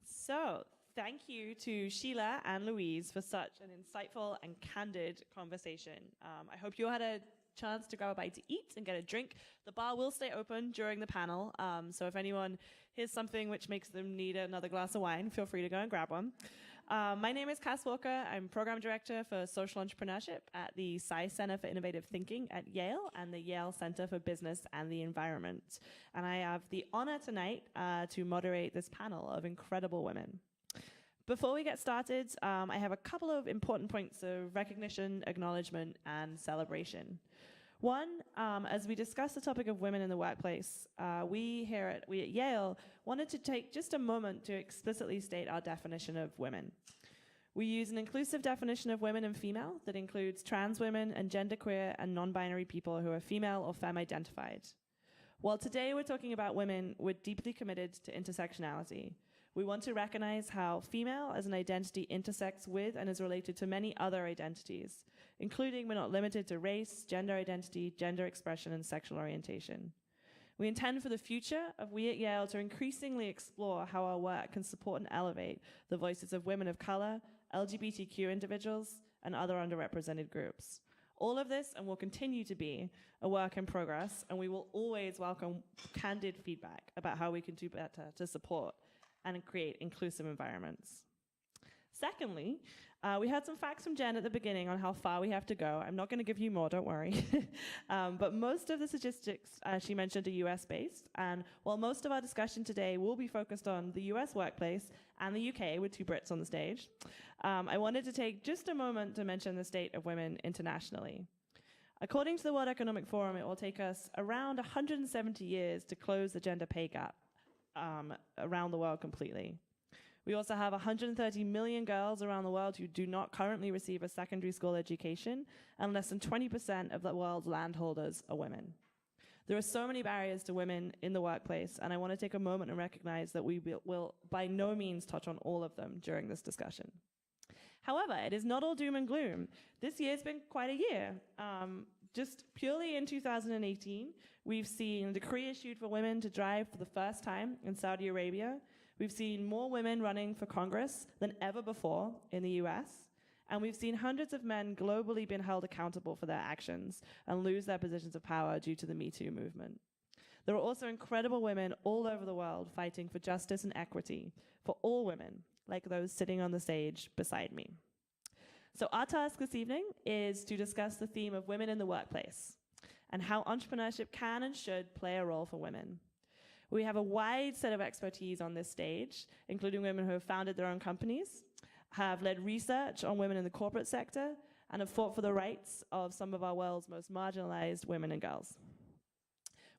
So thank you to Sheila and Louise for such an insightful and candid conversation. I hope you had a chance to grab a bite to eat and get a drink. The bar will stay open during the panel, so if anyone hears something which makes them need another glass of wine, feel free to go and grab one. My name is Cass Walker. I'm Program Director for Social Entrepreneurship at the Sci Center for Innovative Thinking at Yale and the Yale Center for Business and the Environment. And I have the honor tonight to moderate this panel of incredible women. Before we get started, I have a couple of important points of recognition, acknowledgement, and celebration. One, as we discuss the topic of women in the workplace, we at Yale wanted to take just a moment to explicitly state our definition of women. We use an inclusive definition of women and female that includes trans women and genderqueer and non-binary people who are female or femme-identified. While today we're talking about women, we're deeply committed to intersectionality. We want to recognize how female as an identity intersects with and is related to many other identities, including but not limited to race, gender identity, gender expression, and sexual orientation. We intend for the future of we at Yale to increasingly explore how our work can support and elevate the voices of women of color, LGBTQ individuals, and other underrepresented groups. All of this and will continue to be a work in progress, and we will always welcome candid feedback about how we can do better to support and create inclusive environments. Secondly, we had some facts from Jen at the beginning on how far we have to go. I'm not going to give you more, don't worry. But most of the statistics she mentioned are US-based, and while most of our discussion today will be focused on the US workplace and the UK with two Brits on the stage, I wanted to take just a moment to mention the state of women internationally. According to the World Economic Forum, it will take us around 170 years to close the gender pay gap around the world completely. We also have 130 million girls around the world who do not currently receive a secondary school education, and less than 20% of the world's landholders are women. There are so many barriers to women in the workplace, and I want to take a moment and recognize that we will by no means touch on all of them during this discussion. However, it is not all doom and gloom. This year's been quite a year. Just purely in 2018, we've seen a decree issued for women to drive for the first time in Saudi Arabia. We've seen more women running for Congress than ever before in the US. And we've seen hundreds of men globally being held accountable for their actions and lose their positions of power due to the Me Too movement. There are also incredible women all over the world fighting for justice and equity for all women, like those sitting on the stage beside me. So our task this evening is to discuss the theme of women in the workplace and how entrepreneurship can and should play a role for women. We have a wide set of expertise on this stage, including women who have founded their own companies, have led research on women in the corporate sector, and have fought for the rights of some of our world's most marginalized women and girls.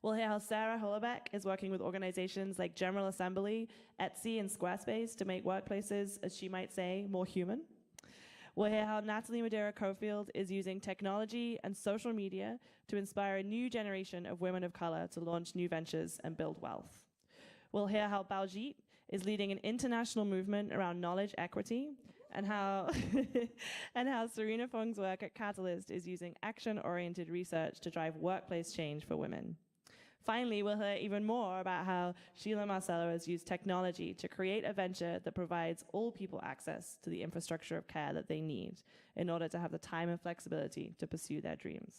We'll hear how Sarah Hollebeck is working with organizations like General Assembly, Etsy, and Squarespace to make workplaces, as she might say, more human. We'll hear how Natalie Madeira-Cofield is using technology and social media to inspire a new generation of women of color to launch new ventures and build wealth. We'll hear how Baljit is leading an international movement around knowledge equity, and how Serena Fong's work at Catalyst is using action-oriented research to drive workplace change for women. Finally, we'll hear even more about how Sheila Marcello has used technology to create a venture that provides all people access to the infrastructure of care that they need in order to have the time and flexibility to pursue their dreams.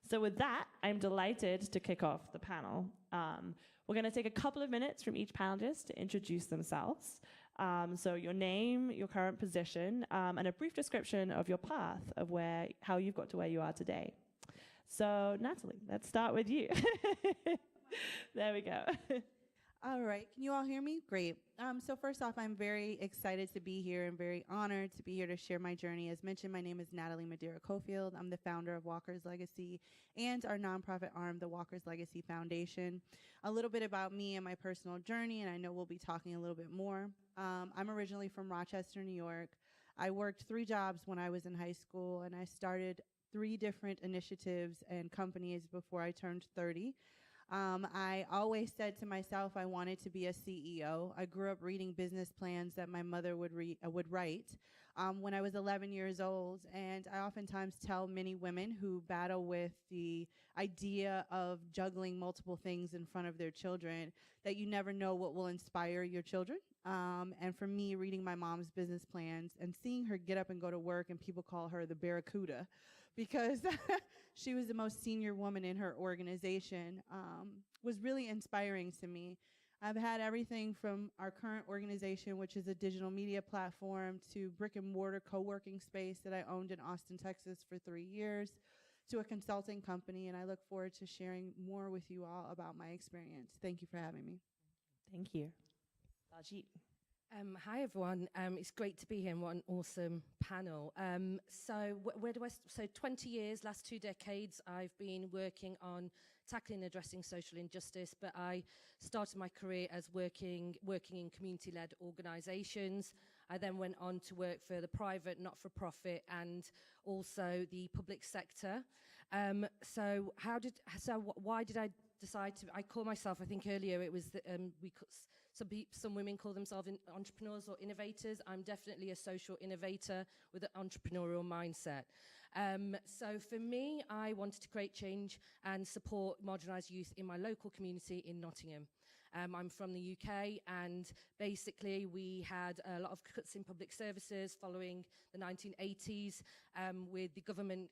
So with that, I'm delighted to kick off the panel. We're going to take a couple of minutes from each panelist to introduce themselves. So your name, your current position, and a brief description of your path of how you've got to where you are today. So, Natalie, let's start with you. There we go. All right. Can you all hear me? Great. So first off, I'm very excited to be here and very honored to be here to share my journey. As mentioned, my name is Natalie Madeira-Cofield. I'm the founder of Walker's Legacy and our nonprofit arm, the Walker's Legacy Foundation. A little bit about me and my personal journey, and I know we'll be talking a little bit more. I'm originally from Rochester, New York. I worked 3 jobs when I was in high school, and I started 3 different initiatives and companies before I turned 30. I always said to myself I wanted to be a CEO. I grew up reading business plans that my mother would write when I was 11 years old, and I oftentimes tell many women who battle with the idea of juggling multiple things in front of their children that you never know what will inspire your children. And for me, reading my mom's business plans and seeing her get up and go to work, and people call her the Barracuda because she was the most senior woman in her organization, was really inspiring to me. I've had everything from our current organization, which is a digital media platform, to brick and mortar co-working space that I owned in Austin, Texas for 3 years, to a consulting company, and I look forward to sharing more with you all about my experience. Thank you for having me. Thank you. Baljeet. Hi everyone, it's great to be here and what an awesome panel. So 20 years, last 2 decades, I've been working on tackling and addressing social injustice, but I started my career as working in community-led organisations. I then went on to work for the private, not-for-profit, and also the public sector. Why did I decide to? I call myself, I think earlier it was that some women call themselves entrepreneurs or innovators. I'm definitely a social innovator with an entrepreneurial mindset. So for me, I wanted to create change and support marginalised youth in my local community in Nottingham. I'm from the UK, and basically we had a lot of cuts in public services following the 1980s, with the government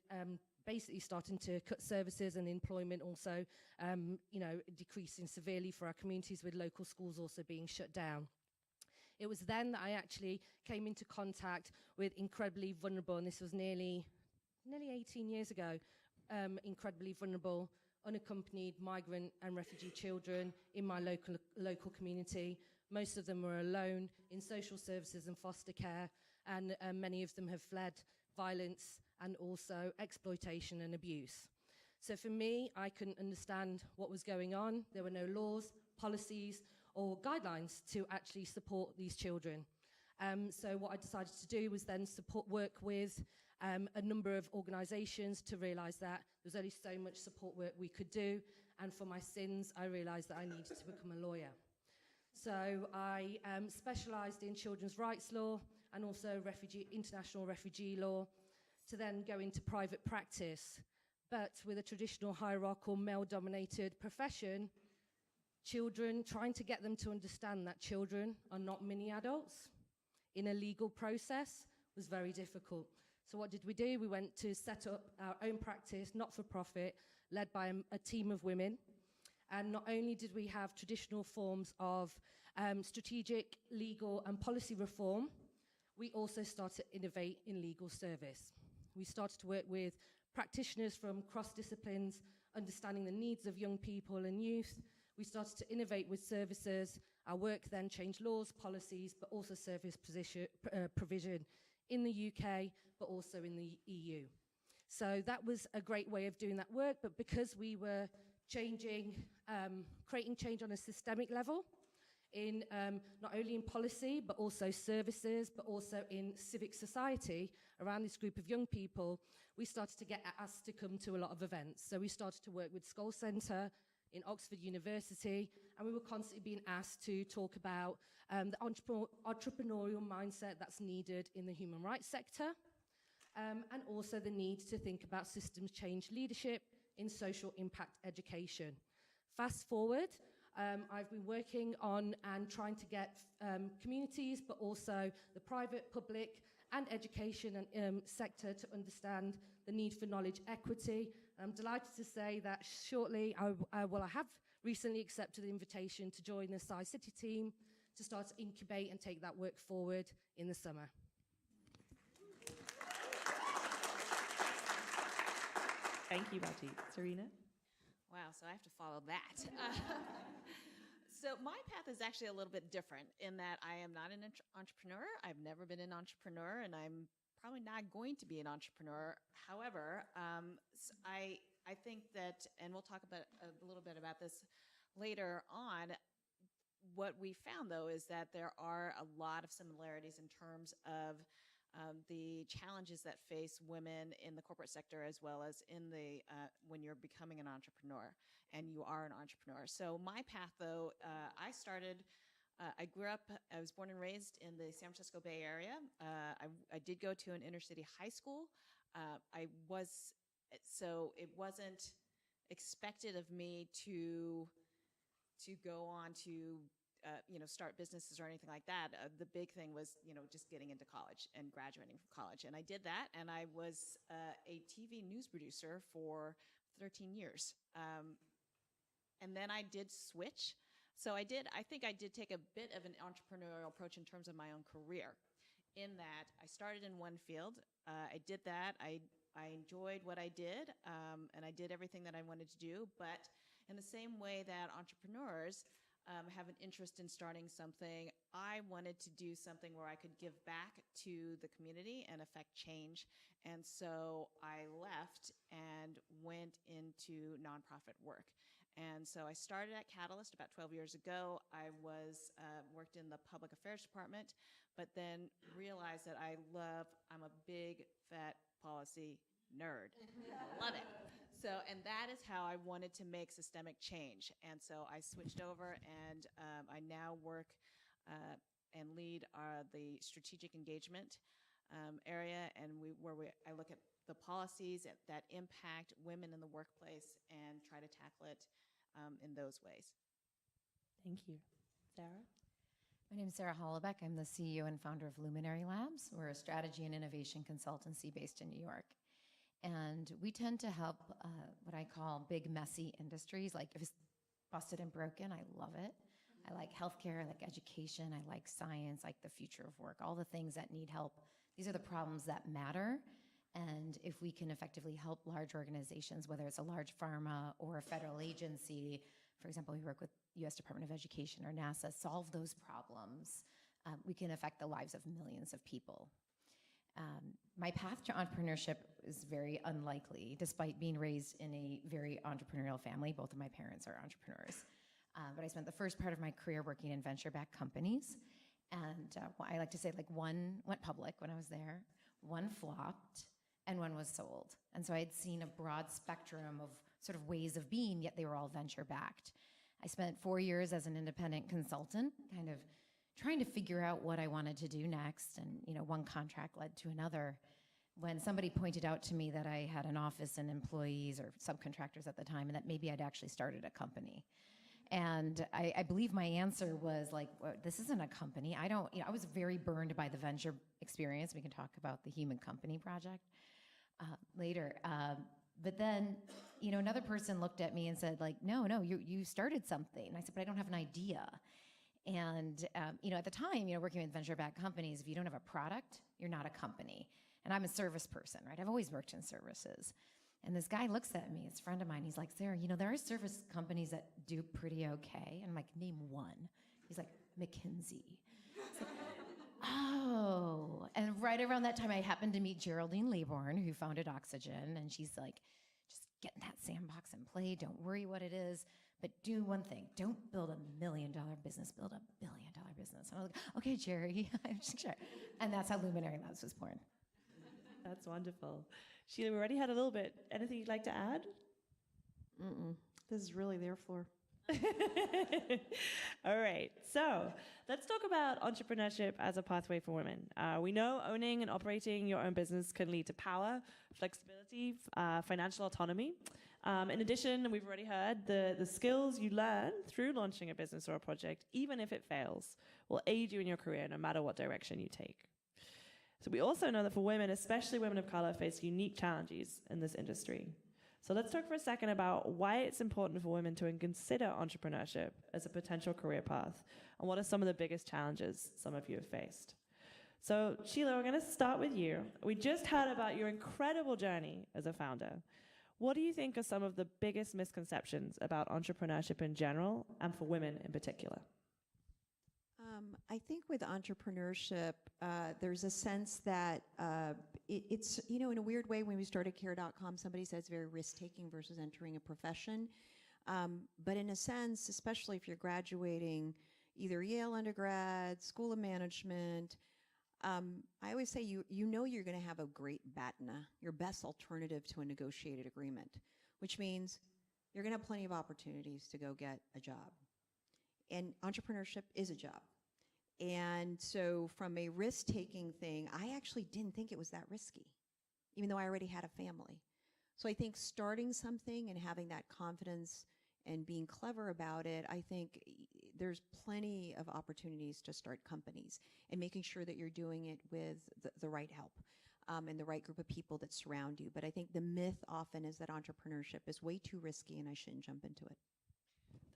basically starting to cut services and employment also, decreasing severely for our communities, with local schools also being shut down. It was then that I actually came into contact with incredibly vulnerable, and this was nearly 18 years ago, incredibly vulnerable, unaccompanied migrant and refugee children in my local community. Most of them were alone in social services and foster care, and many of them have fled violence and also exploitation and abuse. So for me, I couldn't understand what was going on. There were no laws, policies, or guidelines to actually support these children. So what I decided to do was then work with a number of organisations to realise that there's only so much support work we could do. And for my sins, I realised that I needed to become a lawyer. So I specialised in children's rights law and also international refugee law, to then go into private practice. But with a traditional hierarchical male-dominated profession, trying to get them to understand that children are not mini adults in a legal process was very difficult. So what did we do? We went to set up our own practice, not-for-profit, led by a team of women. And not only did we have traditional forms of strategic, legal and policy reform, we also started to innovate in legal service. We started to work with practitioners from cross-disciplines, understanding the needs of young people and youth. We started to innovate with services. Our work then changed laws, policies, but also service provision in the UK, but also in the EU. So that was a great way of doing that work, but because we were creating change on a systemic level, in not only in policy, but also services, but also in civic society around this group of young people, we started to get asked to come to a lot of events. So we started to work with Scholl Centre in Oxford University, and we were constantly being asked to talk about the entrepreneurial mindset that's needed in the human rights sector, and also the need to think about systems change leadership in social impact education. Fast forward, I've been working on and trying to get communities, but also the private, public and education and sector to understand the need for knowledge equity. I'm delighted to say that shortly, I have recently accepted the invitation to join the Sci-City team to start to incubate and take that work forward in the summer. Thank you, Baljeet. Serena? Wow, so I have to follow that. So my path is actually a little bit different in that I am not an entrepreneur. I've never been an entrepreneur, and I'm probably not going to be an entrepreneur. However, I think that, and we'll talk about a little bit about this later on, what we found, though, is that there are a lot of similarities in terms of the challenges that face women in the corporate sector as well as in the when you're becoming an entrepreneur and you are an entrepreneur. So my path, though, I grew up, I was born and raised in the San Francisco Bay Area. I did go to an inner city high school. So it wasn't expected of me to go on to start businesses or anything like that. The big thing was, just getting into college and graduating from college. And I did that, and I was a TV news producer for 13 years. And then I did switch. So I think I did take a bit of an entrepreneurial approach in terms of my own career, in that I started in one field. I did that. I enjoyed what I did, and I did everything that I wanted to do. But in the same way that entrepreneurs have an interest in starting something, I wanted to do something where I could give back to the community and affect change. And so I left and went into nonprofit work. And so I started at Catalyst about 12 years ago. I worked in the public affairs department, but then realized that I'm a big, fat policy nerd. I love it. So, and that is how I wanted to make systemic change. And so I switched over, and I now work and lead the strategic engagement area, and I look at the policies that impact women in the workplace and try to tackle it in those ways. Thank you. Sarah? My name is Sarah Hollebeck. I'm the CEO and founder of Luminary Labs. We're a strategy and innovation consultancy based in New York. And we tend to help what I call big, messy industries. Like if it's busted and broken, I love it. I like healthcare, I like education, I like science, like the future of work, all the things that need help. These are the problems that matter. And if we can effectively help large organizations, whether it's a large pharma or a federal agency, for example, we work with US Department of Education or NASA, solve those problems, we can affect the lives of millions of people. My path to entrepreneurship is very unlikely, despite being raised in a very entrepreneurial family. Both of my parents are entrepreneurs. But I spent the first part of my career working in venture-backed companies. And I like to say, like, one went public when I was there, one flopped, and one was sold. And so I had seen a broad spectrum of sort of ways of being, yet they were all venture-backed. I spent 4 years as an independent consultant, kind of trying to figure out what I wanted to do next. And, one contract led to another. When somebody pointed out to me that I had an office and employees or subcontractors at the time, and that maybe I'd actually started a company. And I believe my answer was like, well, this isn't a company. I was very burned by the venture experience. We can talk about the Human Company Project later. But then, another person looked at me and said, like, no, you started something. And I said, but I don't have an idea. And, at the time, working with venture-backed companies, if you don't have a product, you're not a company. And I'm a service person, right? I've always worked in services. And this guy looks at me, it's a friend of mine. He's like, Sarah, there are service companies that do pretty okay. And I'm like, name one. He's like, McKinsey. Like, oh. And right around that time, I happened to meet Geraldine Laybourne, who founded Oxygen. And she's like, just get in that sandbox and play. Don't worry what it is. But do one thing. Don't build $1 million business. Build $1 billion business. And I was like, okay, Jerry. Sure. And that's how Luminary Labs was born. That's wonderful. Sheila, we already had a little bit. Anything you'd like to add? This is really their floor. All right. So let's talk about entrepreneurship as a pathway for women. We know owning and operating your own business can lead to power, flexibility, financial autonomy. In addition, we've already heard the skills you learn through launching a business or a project, even if it fails, will aid you in your career no matter what direction you take. So we also know that for women, especially women of color, face unique challenges in this industry. So let's talk for a second about why it's important for women to consider entrepreneurship as a potential career path, and what are some of the biggest challenges some of you have faced. So Sheila, we're going to start with you. We just heard about your incredible journey as a founder. What do you think are some of the biggest misconceptions about entrepreneurship in general and for women in particular? I think with entrepreneurship, there's a sense that it's, in a weird way, when we started Care.com, somebody said it's very risk-taking versus entering a profession. But in a sense, especially if you're graduating either Yale undergrad, School of Management, I always say you know you're going to have a great BATNA, your best alternative to a negotiated agreement, which means you're going to have plenty of opportunities to go get a job. And entrepreneurship is a job. And so from a risk-taking thing, I actually didn't think it was that risky, even though I already had a family. So I think starting something and having that confidence and being clever about it, I think there's plenty of opportunities to start companies and making sure that you're doing it with the right help and the right group of people that surround you. But I think the myth often is that entrepreneurship is way too risky and I shouldn't jump into it.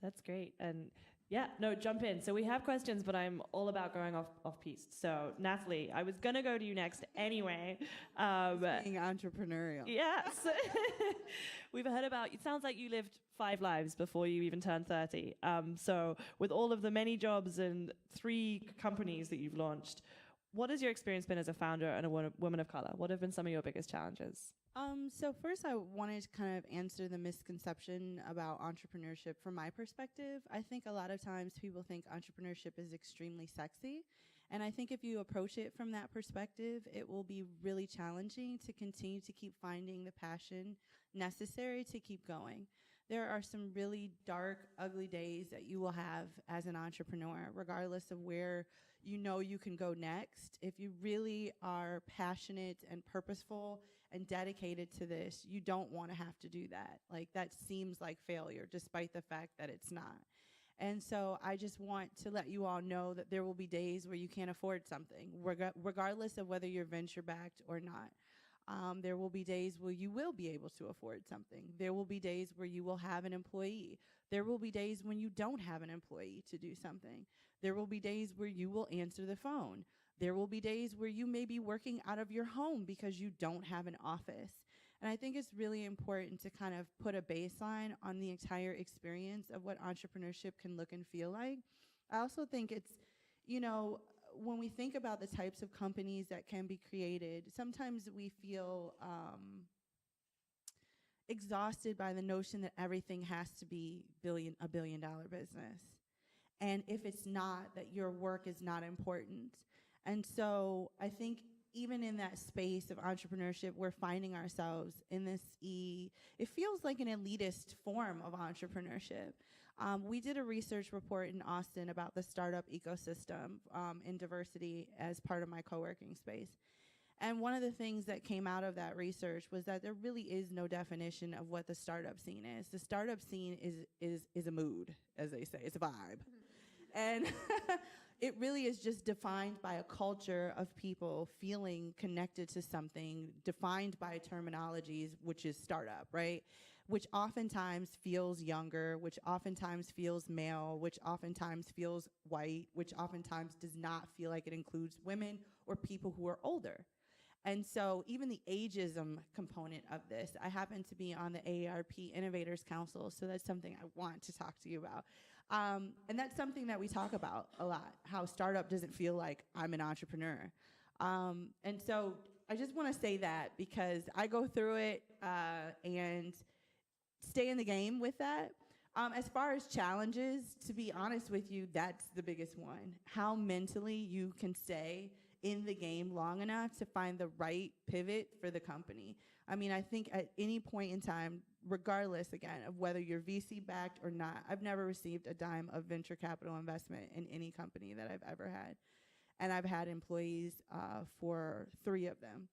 That's great. And yeah, no, jump in. So we have questions, but I'm all about going off piste. So Natalie, I was going to go to you next anyway. Being entrepreneurial. Yes. We've heard about, it sounds like you lived 5 lives before you even turned 30. So with all of the many jobs and 3 companies that you've launched, what has your experience been as a founder and a woman of color? What have been some of your biggest challenges? So first I wanted to kind of answer the misconception about entrepreneurship from my perspective. I think a lot of times people think entrepreneurship is extremely sexy. And I think if you approach it from that perspective, it will be really challenging to continue to keep finding the passion necessary to keep going. There are some really dark, ugly days that you will have as an entrepreneur, regardless of where you know you can go next. If you really are passionate and purposeful and dedicated to this, you don't want to have to do that. Like, that seems like failure, despite the fact that it's not. And so I just want to let you all know that there will be days where you can't afford something, regardless of whether you're venture-backed or not. There will be days where you will be able to afford something. There will be days where you will have an employee. There will be days when you don't have an employee to do something. There will be days where you will answer the phone. There will be days where you may be working out of your home because you don't have an office. And I think it's really important to kind of put a baseline on the entire experience of what entrepreneurship can look and feel like. I also think it's, you know, when we think about the types of companies that can be created, sometimes we feel exhausted by the notion that everything has to be a billion-dollar business. And if it's not, that your work is not important. And so I think even in that space of entrepreneurship, we're finding ourselves in this it feels like an elitist form of entrepreneurship. We did a research report in Austin about the startup ecosystem in diversity as part of my co-working space. And one of the things that came out of that research was that there really is no definition of what the startup scene is. The startup scene is a mood, as they say. It's a vibe. And it really is just defined by a culture of people feeling connected to something, defined by terminologies, which is startup, right? Which oftentimes feels younger, which oftentimes feels male, which oftentimes feels white, which oftentimes does not feel like it includes women or people who are older. And so even the ageism component of this, I happen to be on the AARP Innovators Council, so that's something I want to talk to you about. And that's something that we talk about a lot, how startup doesn't feel like I'm an entrepreneur. And so I just want to say that because I go through it and stay in the game with that. As far as challenges, to be honest with you, that's the biggest one. How mentally you can stay in the game long enough to find the right pivot for the company. I mean, I think at any point in time, regardless, again, of whether you're VC-backed or not, I've never received a dime of venture capital investment in any company that I've ever had. And I've had employees for 3 of them.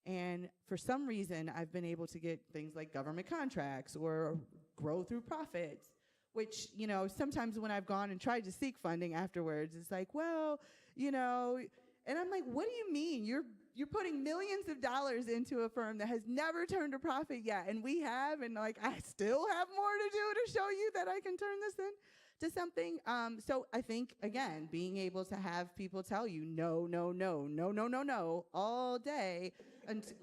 And for some reason, I've been able to get things like government contracts or grow through profits, which, you know, sometimes when I've gone and tried to seek funding afterwards, it's like, well, you know, and I'm like, what do you mean? You're putting millions of dollars into a firm that has never turned a profit yet, and we have, and like I still have more to do to show you that I can turn this into something. So I think, again, being able to have people tell you no, no, no, no, no, no, no all day,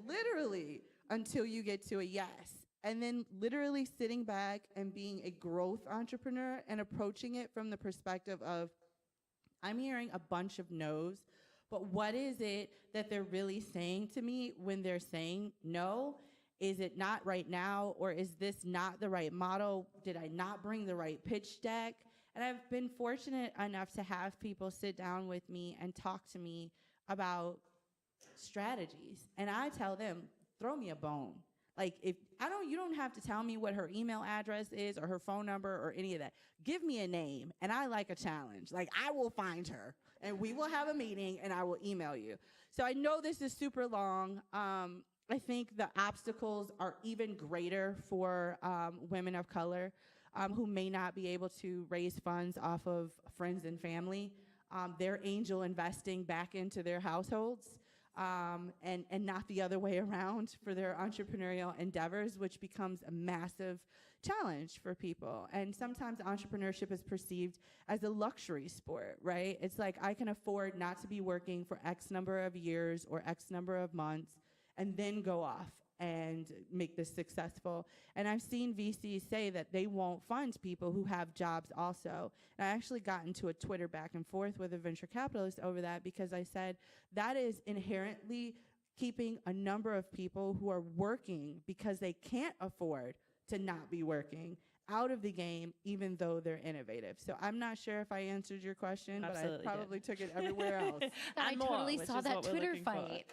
literally until you get to a yes. And then literally sitting back and being a growth entrepreneur and approaching it from the perspective of, I'm hearing a bunch of no's, but what is it that they're really saying to me when they're saying no? Is it not right now, or is this not the right model? Did I not bring the right pitch deck? And I've been fortunate enough to have people sit down with me and talk to me about strategies. And I tell them, throw me a bone. Like, if you don't have to tell me what her email address is or her phone number or any of that. Give me a name, and I like a challenge. Like, I will find her, and we will have a meeting, and I will email you. So I know this is super long. I think the obstacles are even greater for women of color who may not be able to raise funds off of friends and family. They're angel investing back into their households. And not the other way around for their entrepreneurial endeavors, which becomes a massive challenge for people. And sometimes entrepreneurship is perceived as a luxury sport, right? It's like, I can afford not to be working for X number of years or X number of months and then go off and make this successful. And I've seen VCs say that they won't fund people who have jobs also. And I actually got into a Twitter back and forth with a venture capitalist over that, because I said that is inherently keeping a number of people who are working because they can't afford to not be working out of the game, even though they're innovative. So I'm not sure if I answered your question, Absolutely but I probably took it everywhere else. I And more, totally which saw is that what we're Twitter looking for. fight.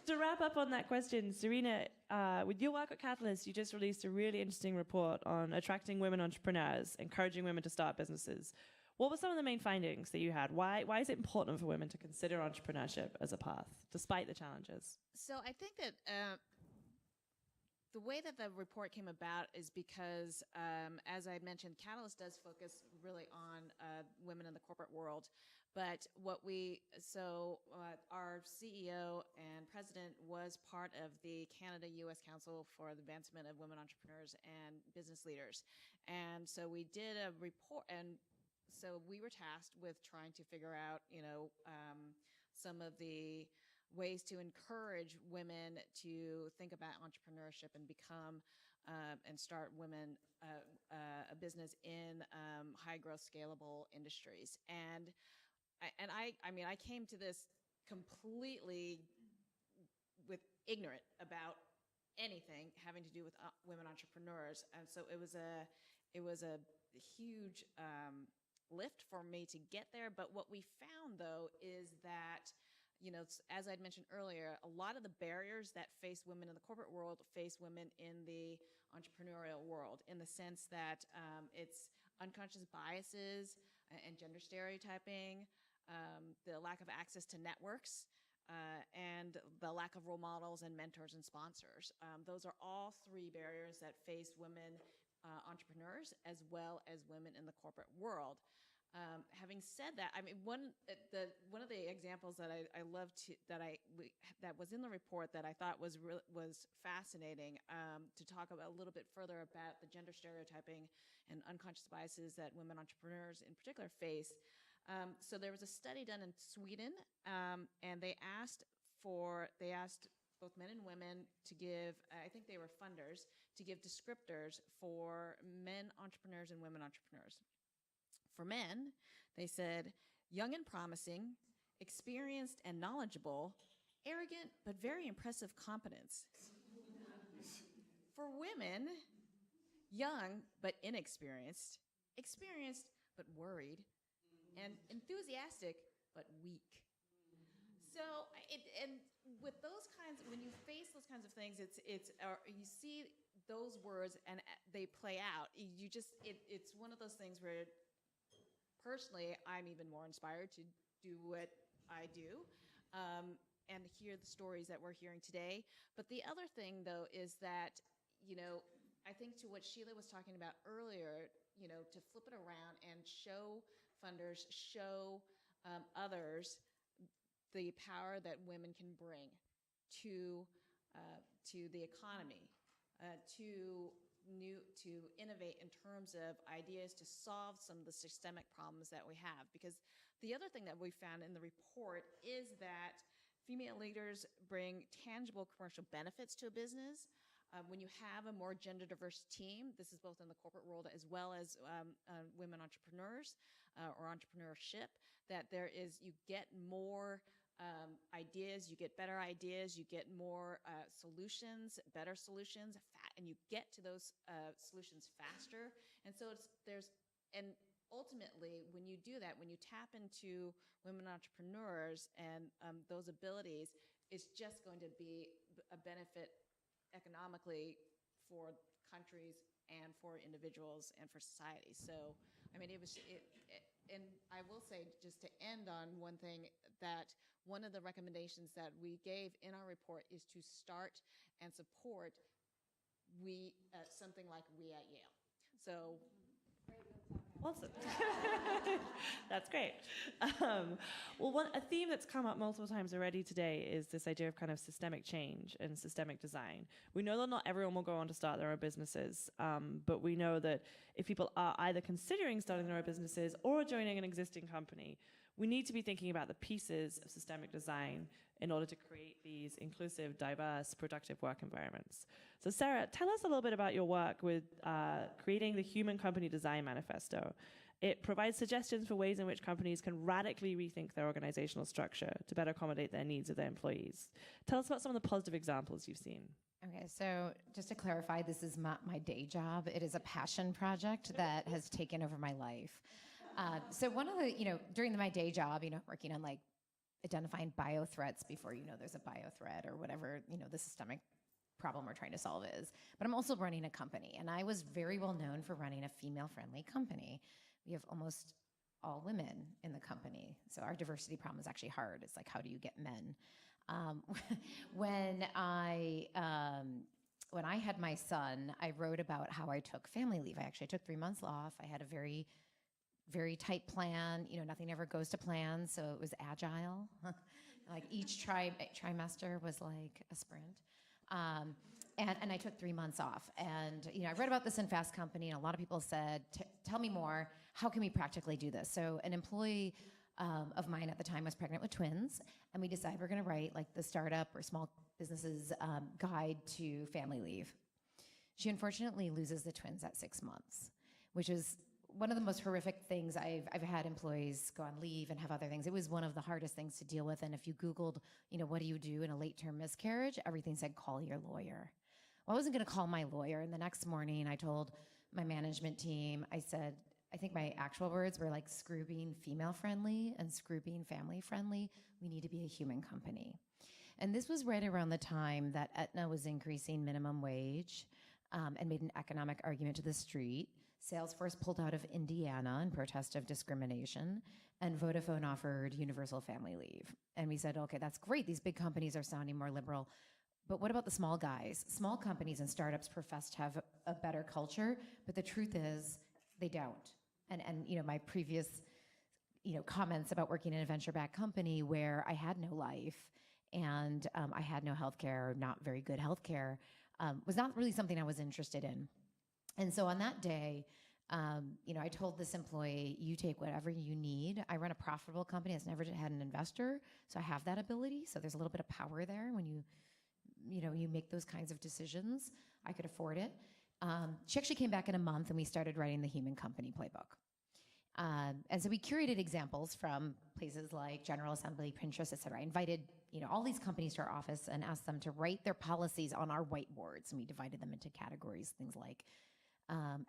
To wrap up on that question, Serena, with your work at Catalyst, you just released a really interesting report on attracting women entrepreneurs, encouraging women to start businesses. What were some of the main findings that you had? Why is it important for women to consider entrepreneurship as a path, despite the challenges? So I think that the way that the report came about is because, as I mentioned, Catalyst does focus really on women in the corporate world. But our CEO and president was part of the Canada-U.S. Council for the Advancement of Women Entrepreneurs and Business Leaders. And so we did a report, and so we were tasked with trying to figure out, some of the ways to encourage women to think about entrepreneurship and become and start women a business in high growth scalable industries. And I came to this completely with ignorant about anything having to do with women entrepreneurs, and so it was a huge lift for me to get there. But what we found, though, is that, as I'd mentioned earlier, a lot of the barriers that face women in the corporate world face women in the entrepreneurial world, in the sense that it's unconscious biases and gender stereotyping, the lack of access to networks, and the lack of role models and mentors and sponsors. Those are all three barriers that face women entrepreneurs as well as women in the corporate world. Having said that, one of the examples that I love that was in the report that I thought was fascinating, to talk about a little bit further about the gender stereotyping and unconscious biases that women entrepreneurs in particular face. So there was a study done in Sweden, and they asked both men and women to give, I think they were funders, to give descriptors for men entrepreneurs and women entrepreneurs. For men, they said, young and promising, experienced and knowledgeable, arrogant but very impressive competence. For women, young but inexperienced, experienced but worried, and enthusiastic but weak. So, and with those kinds, when you face those kinds of things, you see those words and they play out. It's one of those things where, personally, I'm even more inspired to do what I do, and hear the stories that we're hearing today. But the other thing, though, is that, I think to what Sheila was talking about earlier, to flip it around and show funders, show others the power that women can bring to the economy, to innovate in terms of ideas to solve some of the systemic problems that we have. Because the other thing that we found in the report is that female leaders bring tangible commercial benefits to a business. When you have a more gender diverse team, this is both in the corporate world as well as women entrepreneurs or entrepreneurship, that you get more ideas, you get better ideas, you get more solutions, better solutions, and you get to those solutions faster. And so ultimately, when you do that, when you tap into women entrepreneurs and those abilities, it's just going to be a benefit economically for countries and for individuals and for society. So, I mean, and I will say, just to end on one thing, that one of the recommendations that we gave in our report is to start and support something like We at Yale. So, Awesome. That's great. A theme that's come up multiple times already today is this idea of kind of systemic change and systemic design. We know that not everyone will go on to start their own businesses, but we know that if people are either considering starting their own businesses or joining an existing company, we need to be thinking about the pieces of systemic design in order to create these inclusive, diverse, productive work environments. So Sarah, tell us a little bit about your work with creating the Human Company Design Manifesto. It provides suggestions for ways in which companies can radically rethink their organizational structure to better accommodate their needs of their employees. Tell us about some of the positive examples you've seen. Okay, so just to clarify, this is not my day job. It is a passion project that has taken over my life. So one of the, during my day job, working on like identifying bio threats before there's a bio threat or whatever, the systemic problem we're trying to solve is. But I'm also running a company, and I was very well known for running a female-friendly company. We have almost all women in the company, so our diversity problem is actually hard. It's like, how do you get men? When I had my son, I wrote about how I took family leave. I actually took 3 months off. I had a very, very tight plan. Nothing ever goes to plan, so it was agile. Like each trimester was like a sprint. And I took 3 months off. And I read about this in Fast Company, and a lot of people said, tell me more. How can we practically do this? So an employee of mine at the time was pregnant with twins, and we decided we're going to write like the startup or small businesses guide to family leave. She unfortunately loses the twins at 6 months, which is one of the most horrific things. I've had employees go on leave and have other things. It was one of the hardest things to deal with. And if you Googled, what do you do in a late-term miscarriage, everything said, call your lawyer. Well, I wasn't going to call my lawyer. And the next morning I told my management team, I said, I think my actual words were like, screw being female friendly and screw being family friendly. We need to be a human company. And this was right around the time that Aetna was increasing minimum wage and made an economic argument to the street. Salesforce pulled out of Indiana in protest of discrimination, and Vodafone offered universal family leave. And we said, okay, that's great. These big companies are sounding more liberal. But what about the small guys? Small companies and startups profess to have a better culture, but the truth is they don't. And my previous comments about working in a venture-backed company where I had no life and I had no healthcare, or not very good healthcare, was not really something I was interested in. And so on that day, I told this employee, you take whatever you need. I run a profitable company that's never had an investor, so I have that ability. So there's a little bit of power there when you make those kinds of decisions. I could afford it. She actually came back in a month, and we started writing the Human Company Playbook. And so we curated examples from places like General Assembly, Pinterest, et cetera. I invited all these companies to our office and asked them to write their policies on our whiteboards, and we divided them into categories, things like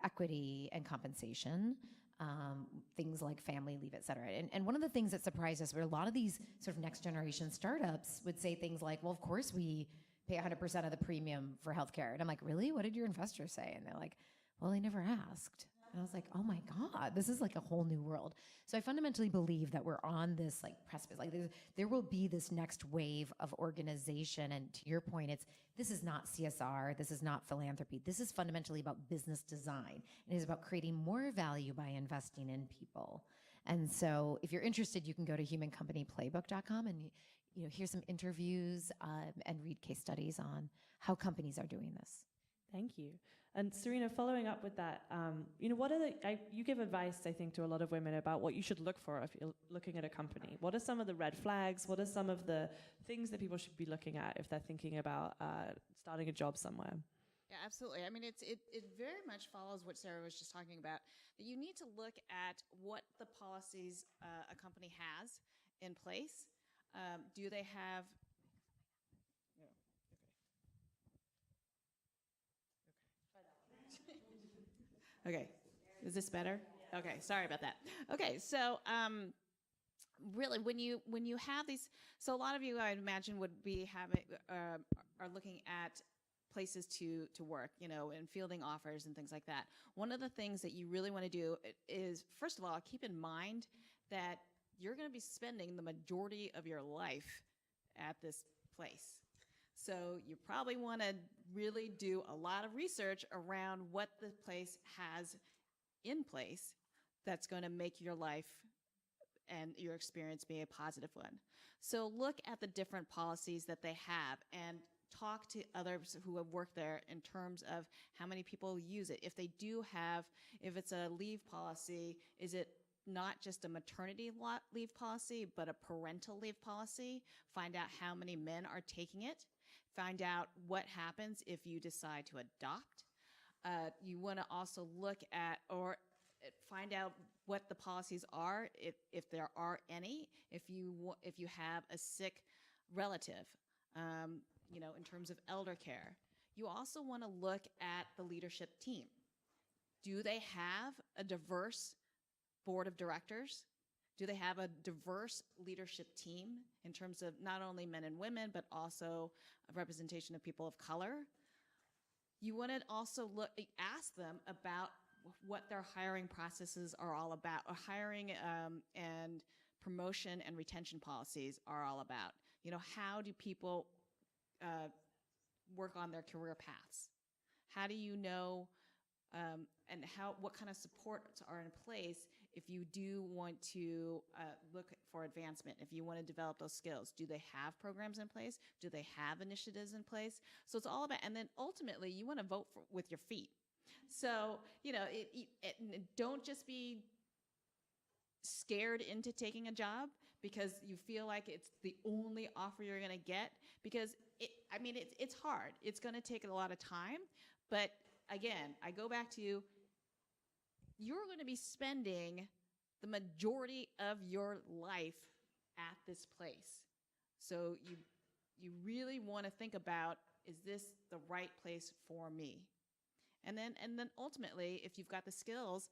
equity and compensation, things like family leave, et cetera. And one of the things that surprised us were a lot of these sort of next generation startups would say things like, well, of course we pay 100% of the premium for healthcare. And I'm like, really? What did your investors say? And they're like, well, they never asked. And I was like, oh my God, this is like a whole new world. So I fundamentally believe that we're on this like precipice. Like there will be this next wave of organization. And to your point, this is not CSR. This is not philanthropy. This is fundamentally about business design. It is about creating more value by investing in people. And so if you're interested, you can go to humancompanyplaybook.com and hear some interviews and read case studies on how companies are doing this. Thank you. And Serena, following up with that, what are you give advice, I think, to a lot of women about what you should look for if you're looking at a company. What are some of the red flags? What are some of the things that people should be looking at if they're thinking about starting a job somewhere? Yeah, absolutely. I mean, it very much follows what Sarah was just talking about, that you need to look at what the policies a company has in place. Do they have... Okay. Is this better? Okay, sorry about that. Okay, so really, when you have these, so a lot of you, I imagine, would be having are looking at places to work, and fielding offers and things like that. One of the things that you really want to do is, first of all, keep in mind that you're going to be spending the majority of your life at this place. So you probably want to really do a lot of research around what the place has in place that's going to make your life and your experience be a positive one. So look at the different policies that they have and talk to others who have worked there in terms of how many people use it. If they do have, if it's a leave policy, is it not just a maternity leave policy, but a parental leave policy? Find out how many men are taking it. Find out what happens if you decide to adopt. You want to also look at or find out what the policies are, if there are any, if you have a sick relative, in terms of elder care. You also want to look at the leadership team. Do they have a diverse board of directors? Do they have a diverse leadership team in terms of not only men and women, but also a representation of people of color? You want to also ask them about what their hiring processes are all about, or hiring and promotion and retention policies are all about. How do people work on their career paths? How do you know, and what kind of supports are in place if you do want to look for advancement, if you want to develop those skills? Do they have programs in place? Do they have initiatives in place? So it's all about, and then ultimately you want to vote with your feet. So, don't just be scared into taking a job because you feel like it's the only offer you're going to get, because it's hard. It's going to take a lot of time. But again, I go back to you're going to be spending the majority of your life at this place. So you really want to think about, is this the right place for me? And then ultimately, if you've got the skills,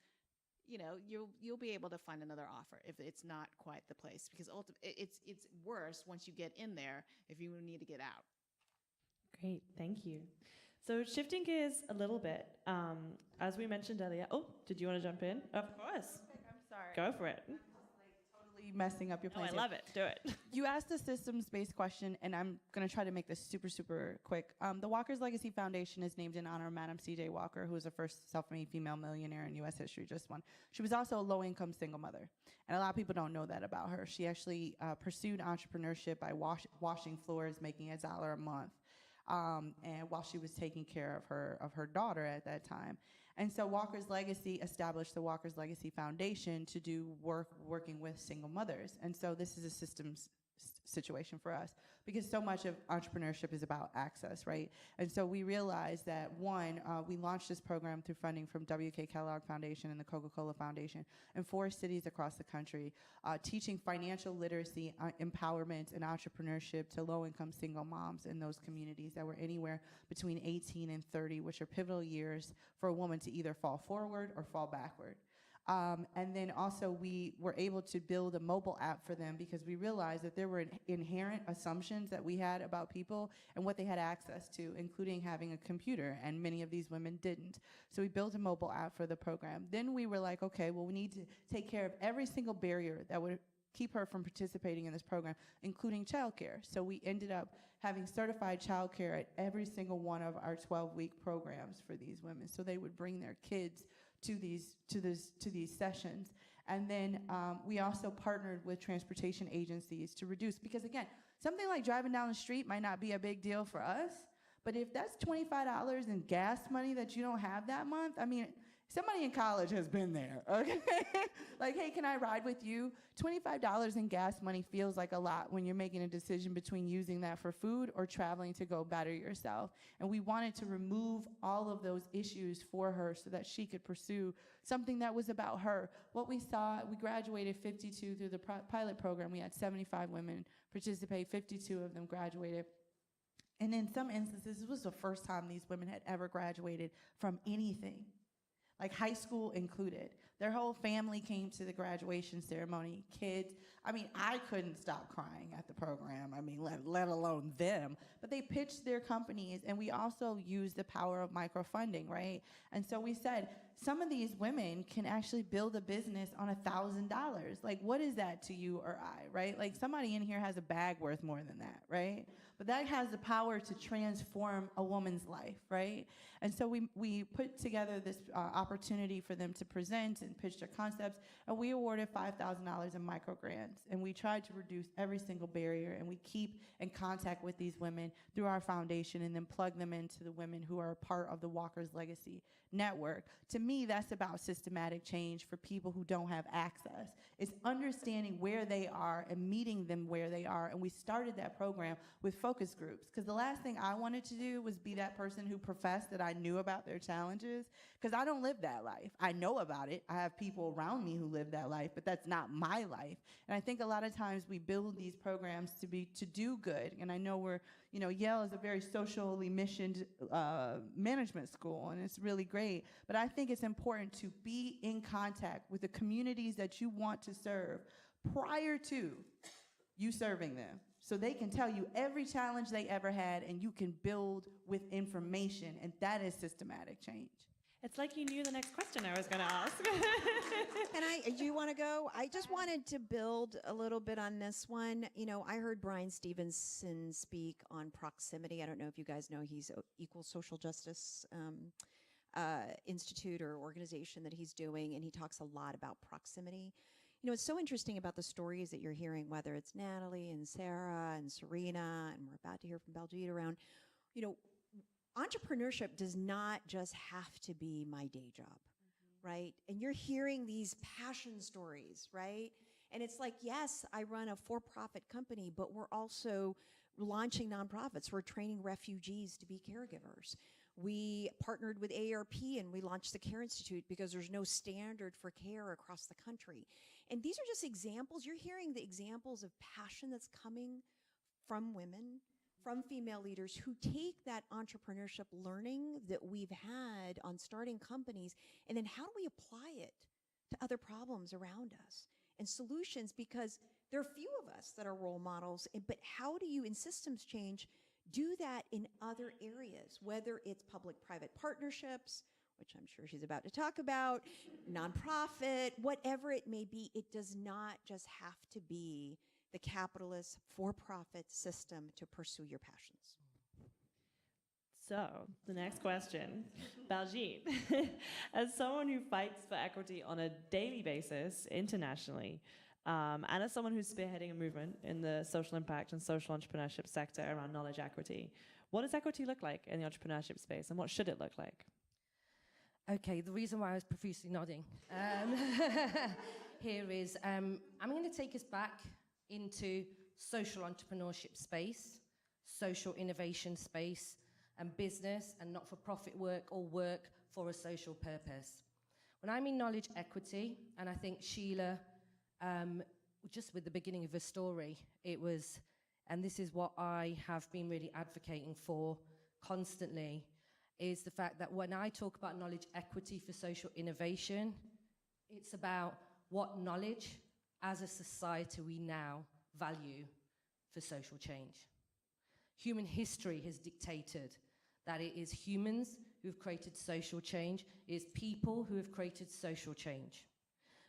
you'll be able to find another offer if it's not quite the place, because it's worse once you get in there if you need to get out. Great, thank you. So shifting gears a little bit, as we mentioned earlier. Oh, did you want to jump in? Of course. I'm sorry. Go for it. Totally messing up your Oh, plans. I love it. Do it. You asked a systems-based question, and I'm going to try to make this super, super quick. The Walker's Legacy Foundation is named in honor of Madam C.J. Walker, who was the first self-made female millionaire in U.S. history, just one. She was also a low-income single mother, and a lot of people don't know that about her. She actually pursued entrepreneurship by washing floors, making $1 a month, and while she was taking care of her daughter at that time. And so Walker's Legacy established the Walker's Legacy Foundation to do working with single mothers. And so this is a systems situation for us, because so much of entrepreneurship is about access, right? And so we realized that, one, we launched this program through funding from W.K. Kellogg Foundation and the Coca-Cola Foundation in 4 cities across the country, teaching financial literacy, empowerment, and entrepreneurship to low-income single moms in those communities that were anywhere between 18 and 30, which are pivotal years for a woman to either fall forward or fall backward. And then also we were able to build a mobile app for them, because we realized that there were inherent assumptions that we had about people and what they had access to, including having a computer, and many of these women didn't. So we built a mobile app for the program. Then we were like, okay, well, we need to take care of every single barrier that would keep her from participating in this program, including childcare. So we ended up having certified childcare at every single one of our 12-week programs for these women. So they would bring their kids to these sessions. And then we also partnered with transportation agencies to reduce, because again, something like driving down the street might not be a big deal for us, but if that's $25 in gas money that you don't have that month, I mean, somebody in college has been there, okay? Like, hey, can I ride with you? $25 in gas money feels like a lot when you're making a decision between using that for food or traveling to go better yourself. And we wanted to remove all of those issues for her so that she could pursue something that was about her. What we saw, we graduated 52 through the pilot program. We had 75 women participate, 52 of them graduated. And in some instances, this was the first time these women had ever graduated from anything, like high school included, Their whole family came to the graduation ceremony, kids. I mean, I couldn't stop crying at the program. I mean, let alone them. But they pitched their companies, and we also used the power of microfunding, right? And so we said, some of these women can actually build a business on $1,000. Like, what is that to you or I, right? Like, somebody in here has a bag worth more than that, right? But that has the power to transform a woman's life, right? And so we put together this opportunity for them to present and pitch their concepts, and we awarded $5,000 in micro grants. And we tried to reduce every single barrier, and we keep in contact with these women through our foundation and then plug them into the women who are a part of the Walker's Legacy Network. To me, that's about systematic change for people who don't have access. It's understanding where they are and meeting them where they are. And we started that program with focus groups, because the last thing I wanted to do was be that person who professed that I knew about their challenges, because I don't live that life. I know about it. I have people around me who live that life, but that's not my life. And I think a lot of times we build these programs to do good. And I know Yale is a very socially missioned management school, and it's really great. But I think it's important to be in contact with the communities that you want to serve prior to you serving them, so they can tell you every challenge they ever had, and you can build with information, and that is systematic change. It's like you knew the next question I was going to ask. Do you want to go? I just wanted to build a little bit on this one. I heard Brian Stevenson speak on proximity. I don't know if you guys know, he's Equal Social Justice Institute or organization that he's doing, and he talks a lot about proximity. It's so interesting about the stories that you're hearing, whether it's Natalie and Sarah and Serena, and we're about to hear from Baljeet around, entrepreneurship does not just have to be my day job, right? And you're hearing these passion stories, right? And it's like, yes, I run a for-profit company, but we're also launching nonprofits. We're training refugees to be caregivers. We partnered with AARP and we launched the Care Institute because there's no standard for care across the country. And these are just examples. You're hearing the examples of passion that's coming from women, from female leaders who take that entrepreneurship learning that we've had on starting companies, and then how do we apply it to other problems around us and solutions, because there are few of us that are role models, but how do you, in systems change, do that in other areas, whether it's public-private partnerships, which I'm sure she's about to talk about, nonprofit, whatever it may be. It does not just have to be the capitalist for-profit system to pursue your passions. So, the next question, Baljeet, as someone who fights for equity on a daily basis internationally, and as someone who's spearheading a movement in the social impact and social entrepreneurship sector around knowledge equity, what does equity look like in the entrepreneurship space, and what should it look like? Okay, the reason why I was profusely nodding here is I'm going to take us back into social entrepreneurship space, social innovation space, and business and not-for-profit work or work for a social purpose. When I mean knowledge equity, and I think Sheila, just with the beginning of her story, it was, and this is what I have been really advocating for constantly, is the fact that when I talk about knowledge equity for social innovation, it's about what knowledge as a society we now value for social change. Human history has dictated that it is humans who have created social change, it is people who have created social change.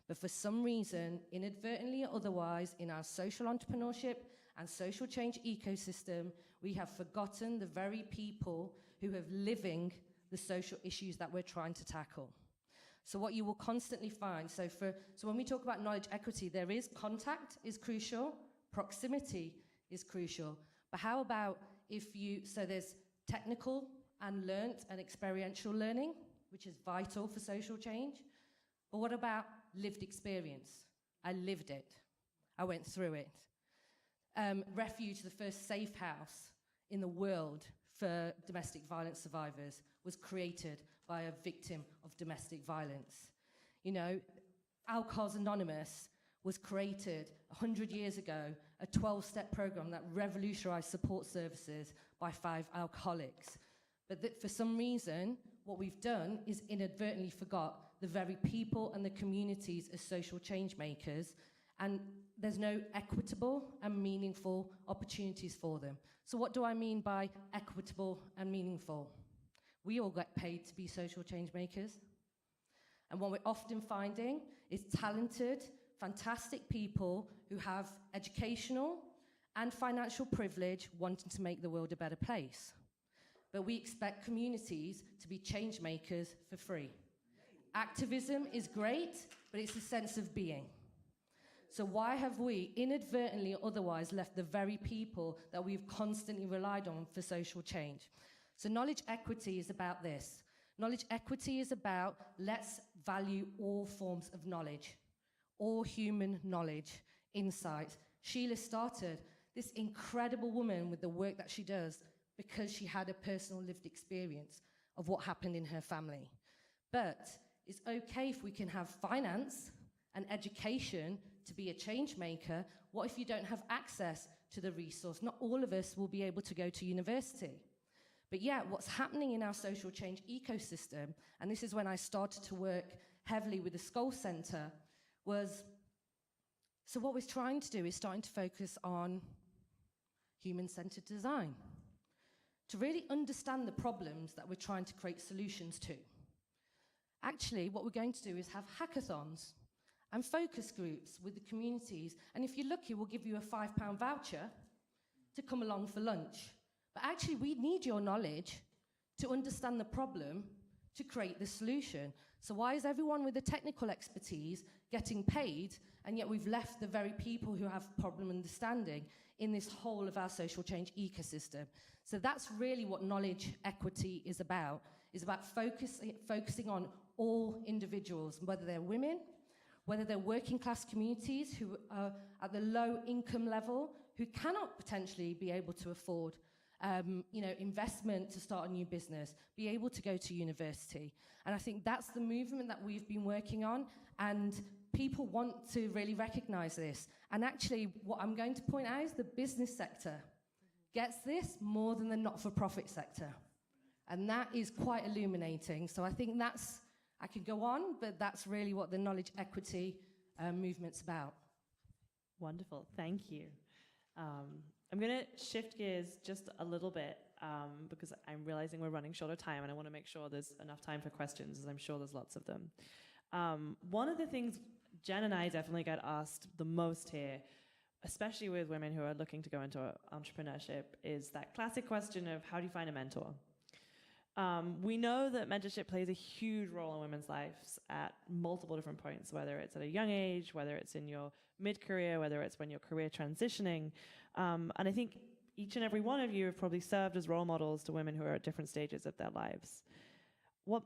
But for some reason, inadvertently or otherwise, in our social entrepreneurship and social change ecosystem, we have forgotten the very people who have living the social issues that we're trying to tackle. So what you will constantly find, so when we talk about knowledge equity, there is contact is crucial, proximity is crucial. But how about so there's technical and learnt and experiential learning, which is vital for social change. But what about lived experience? I lived it. I went through it. Refuge, the first safe house in the world for domestic violence survivors, was created by a victim of domestic violence. Alcoholics Anonymous was created 100 years ago, a 12-step program that revolutionized support services by 5 alcoholics. But for some reason, what we've done is inadvertently forgot the very people and the communities as social change makers, and there's no equitable and meaningful opportunities for them. So what do I mean by equitable and meaningful? We all get paid to be social change makers. And what we're often finding is talented, fantastic people who have educational and financial privilege wanting to make the world a better place. But we expect communities to be change makers for free. Activism is great, but it's a sense of being. So why have we inadvertently or otherwise left the very people that we've constantly relied on for social change? So knowledge equity is about this. Knowledge equity is about let's value all forms of knowledge, all human knowledge, insight. Sheila started this incredible woman with the work that she does because she had a personal lived experience of what happened in her family. But it's okay if we can have finance and education to be a change maker. What if you don't have access to the resource? Not all of us will be able to go to university. But yeah, what's happening in our social change ecosystem, and this is when I started to work heavily with the Skoll Centre, was, so what we're trying to do is starting to focus on human-centered design, to really understand the problems that we're trying to create solutions to. Actually, what we're going to do is have hackathons and focus groups with the communities, and if you're lucky, we'll give you a £5 voucher to come along for lunch. But actually, we need your knowledge to understand the problem, to create the solution. So why is everyone with the technical expertise getting paid, and yet we've left the very people who have problem understanding in this whole of our social change ecosystem? So that's really what knowledge equity is about focusing on all individuals, whether they're women, whether they're working class communities who are at the low income level, who cannot potentially be able to afford investment to start a new business, be able to go to university. And I think that's the movement that we've been working on, and people want to really recognize this. And actually, what I'm going to point out is the business sector gets this more than the not-for-profit sector. And that is quite illuminating. So I think I could go on, but that's really what the knowledge equity movement's about. Wonderful, thank you. I'm going to shift gears just a little bit because I'm realizing we're running short of time, and I want to make sure there's enough time for questions, as I'm sure there's lots of them. One of the things Jen and I definitely get asked the most here, especially with women who are looking to go into entrepreneurship, is that classic question of how do you find a mentor? We know that mentorship plays a huge role in women's lives at multiple different points, whether it's at a young age, whether it's in your mid-career, whether it's when your career transitioning. And I think each and every one of you have probably served as role models to women who are at different stages of their lives.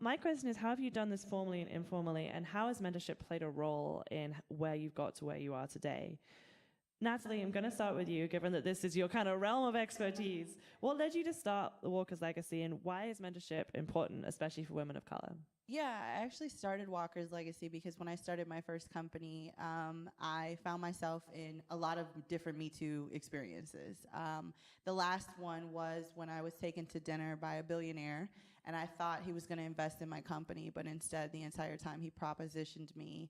My question is, how have you done this formally and informally, and how has mentorship played a role in where you've got to where you are today? Natalie, I'm going to start with you, given that this is your kind of realm of expertise. What led you to start the Walker's Legacy, and why is mentorship important, especially for women of color? Yeah, I actually started Walker's Legacy because when I started my first company, I found myself in a lot of different Me Too experiences. The last one was when I was taken to dinner by a billionaire, and I thought he was going to invest in my company, but instead the entire time he propositioned me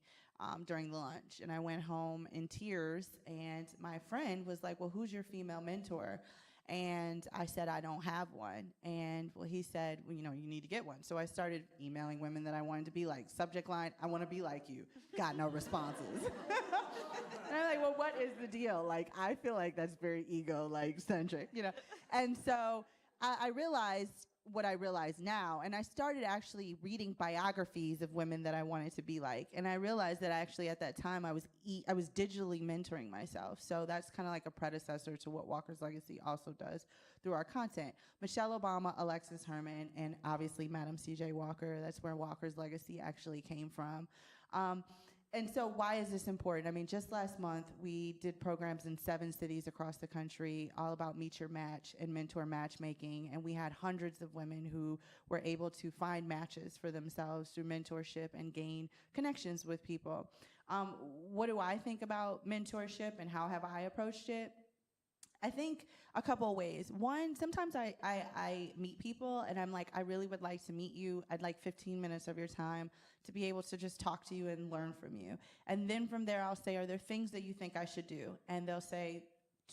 during lunch. And I went home in tears, and my friend was like, well, who's your female mentor? And I said, I don't have one. And well, he said, well, you need to get one. So I started emailing women that I wanted to be like. Subject line, I want to be like you. Got no responses. And I'm like, well, what is the deal? Like, I feel like that's very ego-centric, And so I realized what I realize now, and I started actually reading biographies of women that I wanted to be like, and I realized that actually at that time I was digitally mentoring myself. So that's kind of like a predecessor to what Walker's Legacy also does through our content. Michelle Obama, Alexis Herman, and obviously Madam C.J. Walker. That's where Walker's Legacy actually came from. And so why is this important? I mean, just last month, we did programs in 7 cities across the country, all about Meet Your Match and mentor matchmaking. And we had hundreds of women who were able to find matches for themselves through mentorship and gain connections with people. What do I think about mentorship and how have I approached it? I think a couple of ways. One, sometimes I meet people and I'm like, I really would like to meet you. I'd like 15 minutes of your time to be able to just talk to you and learn from you. And then from there, I'll say, are there things that you think I should do? And they'll say,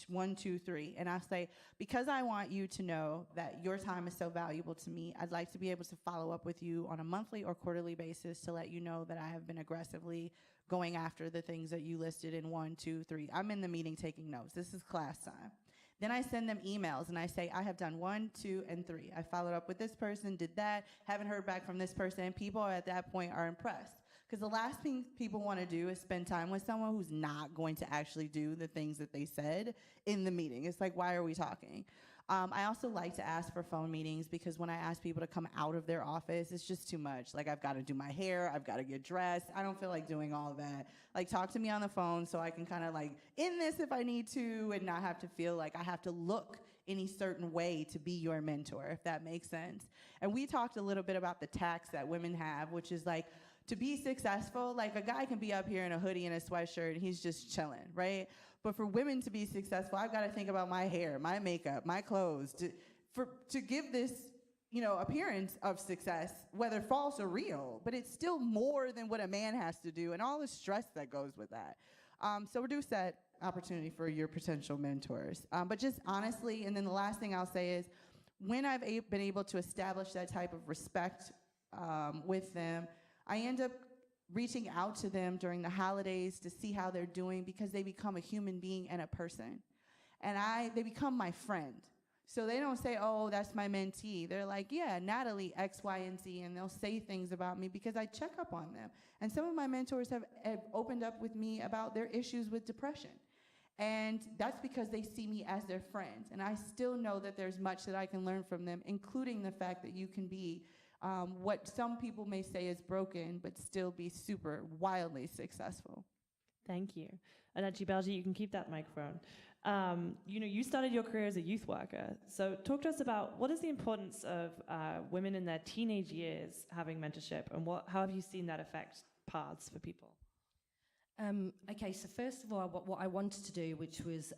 1, 2, 3. And I'll say, because I want you to know that your time is so valuable to me, I'd like to be able to follow up with you on a monthly or quarterly basis to let you know that I have been aggressively going after the things that you listed in 1, 2, 3. I'm in the meeting taking notes. This is class time. Then I send them emails and I say, I have done 1, 2, and 3. I followed up with this person, did that, haven't heard back from this person, and people at that point are impressed. Because the last thing people want to do is spend time with someone who's not going to actually do the things that they said in the meeting. It's like, why are we talking? I also like to ask for phone meetings because when I ask people to come out of their office, it's just too much. Like, I've got to do my hair, I've got to get dressed. I don't feel like doing all of that. Like, talk to me on the phone so I can kind of like end this if I need to and not have to feel like I have to look any certain way to be your mentor, if that makes sense. And we talked a little bit about the tax that women have, which is like, to be successful, like a guy can be up here in a hoodie and a sweatshirt and he's just chilling, right? But for women to be successful, I've got to think about my hair, my makeup, my clothes, to give this, appearance of success, whether false or real. But it's still more than what a man has to do and all the stress that goes with that. So reduce that opportunity for your potential mentors. But just honestly, and then the last thing I'll say is, when I've been able to establish that type of respect with them, I end up reaching out to them during the holidays to see how they're doing because they become a human being and a person. And they become my friend. So they don't say, oh, that's my mentee. They're like, yeah, Natalie, X, Y, and Z. And they'll say things about me because I check up on them. And some of my mentors have opened up with me about their issues with depression. And that's because they see me as their friend. And I still know that there's much that I can learn from them, including the fact that you can be what some people may say is broken, but still be super wildly successful. Thank you. And actually, Belgi, you can keep that microphone. You started your career as a youth worker. So talk to us about what is the importance of women in their teenage years having mentorship, and how have you seen that affect paths for people? Okay, so first of all, what I wanted to do, which was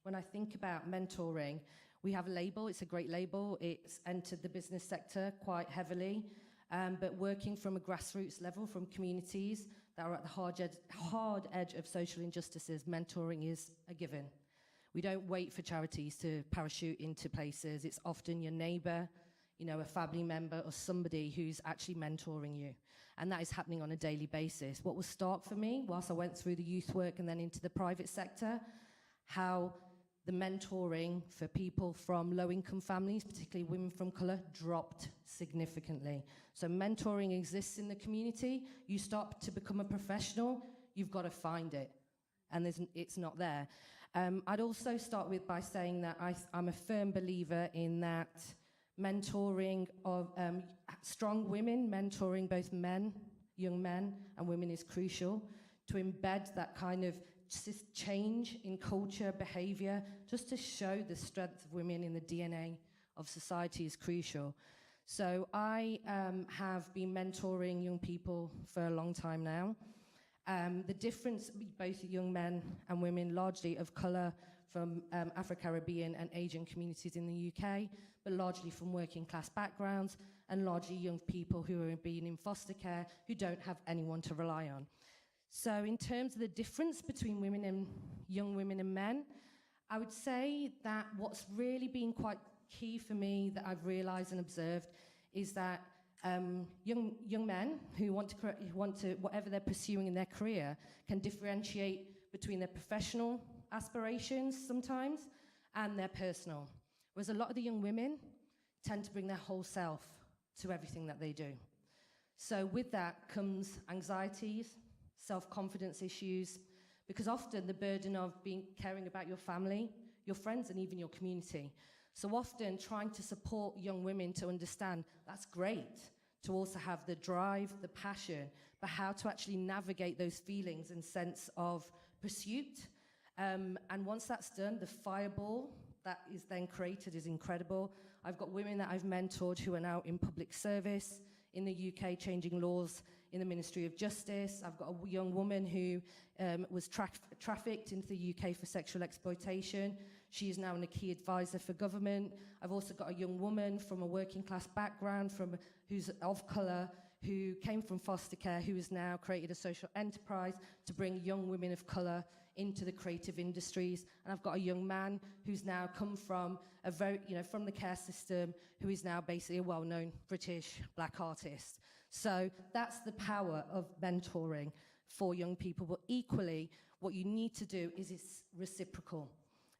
when I think about mentoring, we have a label. It's a great label. It's entered the business sector quite heavily, but working from a grassroots level, from communities that are at the hard edge of social injustices, mentoring is a given. We don't wait for charities to parachute into places. It's often your neighbor, a family member or somebody who's actually mentoring you. And that is happening on a daily basis. What was stark for me, whilst I went through the youth work and then into the private sector, how the mentoring for people from low-income families, particularly women from colour, dropped significantly. So mentoring exists in the community. You start to become a professional, you've got to find it, and it's not there. I'd also start by saying that I'm a firm believer in that mentoring of strong women, mentoring both men, young men, and women is crucial to embed that kind of change in culture, behavior, just to show the strength of women in the DNA of society is crucial. So I have been mentoring young people for a long time now. The difference, both young men and women, largely of colour from Afro-Caribbean and Asian communities in the UK, but largely from working class backgrounds and largely young people who are being in foster care who don't have anyone to rely on. So in terms of the difference between women and young women and men, I would say that what's really been quite key for me that I've realised and observed is that young men who want to whatever they're pursuing in their career can differentiate between their professional aspirations sometimes and their personal. Whereas a lot of the young women tend to bring their whole self to everything that they do. So with that comes anxieties, self-confidence issues, because often the burden of caring about your family, your friends, and even your community. So often trying to support young women to understand that's great, to also have the drive, the passion, but how to actually navigate those feelings and sense of pursuit. And once that's done, the fireball that is then created is incredible. I've got women that I've mentored who are now in public service in the UK, changing laws in the Ministry of Justice. I've got a young woman who was trafficked into the UK for sexual exploitation. She is now a key advisor for government. I've also got a young woman from a working class background, who's of colour, who came from foster care, who has now created a social enterprise to bring young women of colour into the creative industries. And I've got a young man who's now come from from the care system, who is now basically a well-known British black artist. So that's the power of mentoring for young people. But equally, what you need to do is it's reciprocal.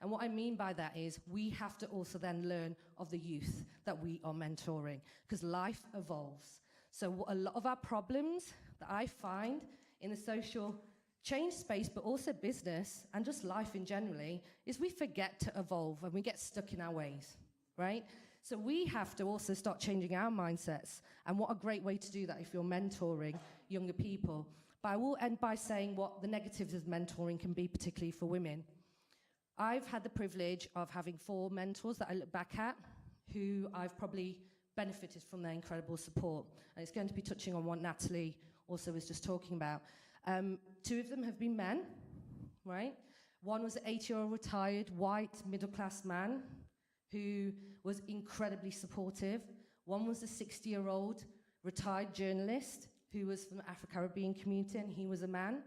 And what I mean by that is we have to also then learn of the youth that we are mentoring, because life evolves. So a lot of our problems that I find in the social change space, but also business and just life in generally, is we forget to evolve and we get stuck in our ways, right? So we have to also start changing our mindsets. And what a great way to do that if you're mentoring younger people. But I will end by saying what the negatives of mentoring can be, particularly for women. I've had the privilege of having 4 mentors that I look back at who I've probably benefited from their incredible support. And it's going to be touching on what Natalie also was just talking about. 2 of them have been men, right? One was an 80-year-old retired white middle-class man who was incredibly supportive. One was a 60-year-old retired journalist who was from the Afro-Caribbean community, and he was a man.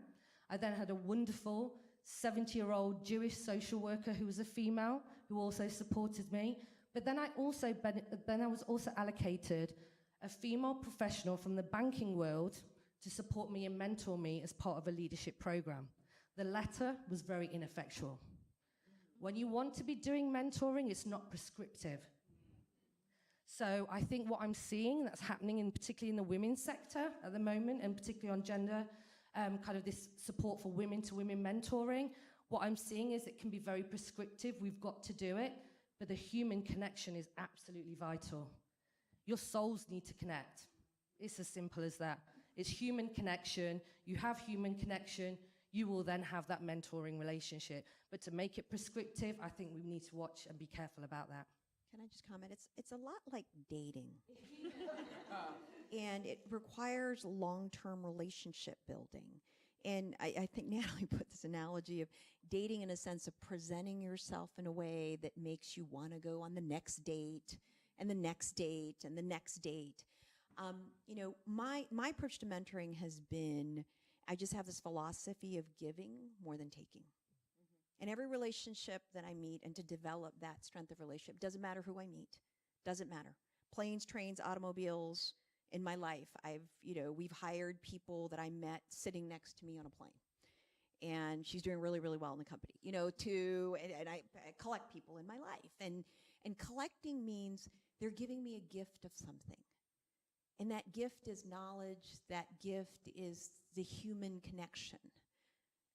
I then had a wonderful 70-year-old Jewish social worker who was a female, who also supported me. But then I was also allocated a female professional from the banking world to support me and mentor me as part of a leadership program. The latter was very ineffectual. When you want to be doing mentoring, it's not prescriptive. So I think what I'm seeing that's happening, particularly in the women's sector at the moment, and particularly on gender, kind of this support for women to women mentoring, what I'm seeing is it can be very prescriptive. We've got to do it, but the human connection is absolutely vital. Your souls need to connect. It's as simple as that. It's human connection. You have human connection, you will then have that mentoring relationship. But to make it prescriptive, I think we need to watch and be careful about that. Can I just comment? It's a lot like dating. And it requires long-term relationship building. And I think Natalie put this analogy of dating in a sense of presenting yourself in a way that makes you want to go on the next date and the next date and the next date. My approach to mentoring has been, I just have this philosophy of giving more than taking. And every relationship that I meet, and to develop that strength of relationship, doesn't matter who I meet, doesn't matter. Planes, trains, automobiles, in my life, we've hired people that I met sitting next to me on a plane. And she's doing really, really well in the company, and I collect people in my life. And collecting means they're giving me a gift of something. And that gift is knowledge, that gift is the human connection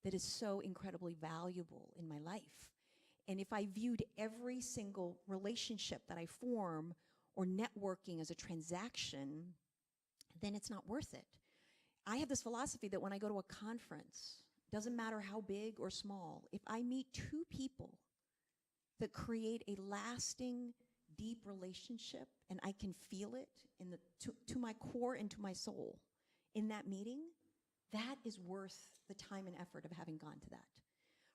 that is so incredibly valuable in my life. And if I viewed every single relationship that I form or networking as a transaction, then it's not worth it. I have this philosophy that when I go to a conference, doesn't matter how big or small, if I meet 2 people that create a lasting, deep relationship, and I can feel it to my core and to my soul in that meeting, that is worth the time and effort of having gone to that,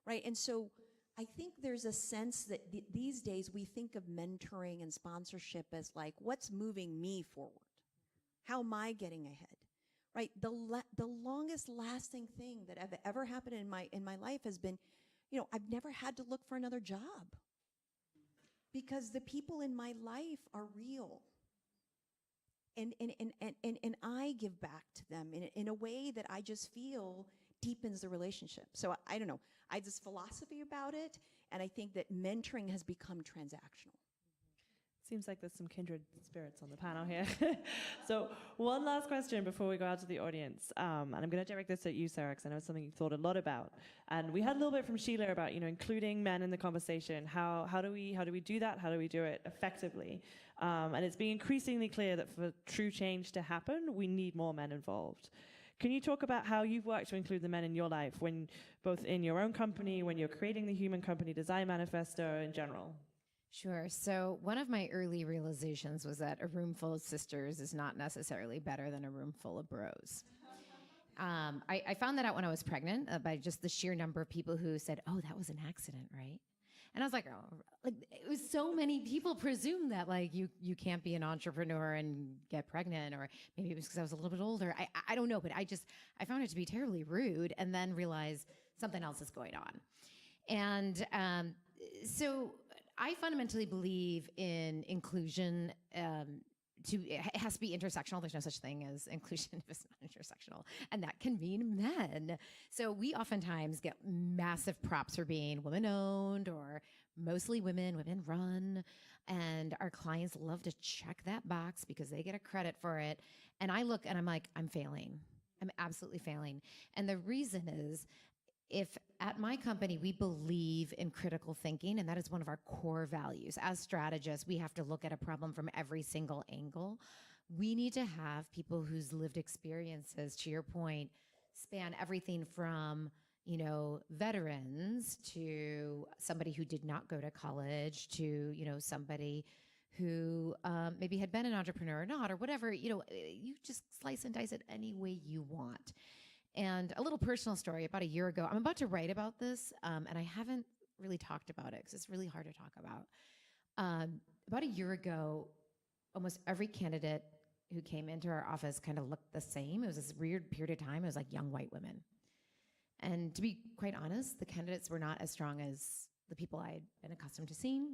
right? And so I think there's a sense that these days we think of mentoring and sponsorship as like, what's moving me forward? How am I getting ahead, right? The longest lasting thing that have ever happened in my life has been, I've never had to look for another job because the people in my life are real. And I give back to them in a way that I just feel deepens the relationship. So I don't know. I have this philosophy about it, and I think that mentoring has become transactional. Seems like there's some kindred spirits on the panel here. So one last question before we go out to the audience. And I'm going to direct this at you, Sarah, because I know it's something you've thought a lot about. And we had a little bit from Sheila about, including men in the conversation. How do we do that? How do we do it effectively? And it's being increasingly clear that for true change to happen, we need more men involved. Can you talk about how you've worked to include the men in your life, when both in your own company, when you're creating the Human Company Design Manifesto in general? Sure. So one of my early realizations was that a room full of sisters is not necessarily better than a room full of bros. I found that out when I was pregnant by just the sheer number of people who said, "Oh, that was an accident, right?" And I was like, oh, like it was so many people presume that like you can't be an entrepreneur and get pregnant, or maybe it was because I was a little bit older. I don't know, but I found it to be terribly rude, and then realized something else is going on. And so I fundamentally believe in inclusion. It has to be intersectional. There's no such thing as inclusion if it's not intersectional, and that can mean men. So we oftentimes get massive props for being women-owned or mostly women run, and our clients love to check that box because they get a credit for it. And I look and I'm like, I'm failing. I'm absolutely failing. And the reason is, if at my company we believe in critical thinking, and that is one of our core values. As strategists, we have to look at a problem from every single angle. We need to have people whose lived experiences, to your point, span everything from, you know, veterans to somebody who did not go to college to, you know, somebody who maybe had been an entrepreneur or not, or whatever. You know, you just slice and dice it any way you want. And a little personal story, about a year ago, I'm about to write about this, and I haven't really talked about it because it's really hard to talk about. About a year ago, almost every candidate who came into our office kind of looked the same. It was this weird period of time. It was like young white women. And to be quite honest, the candidates were not as strong as the people I had been accustomed to seeing.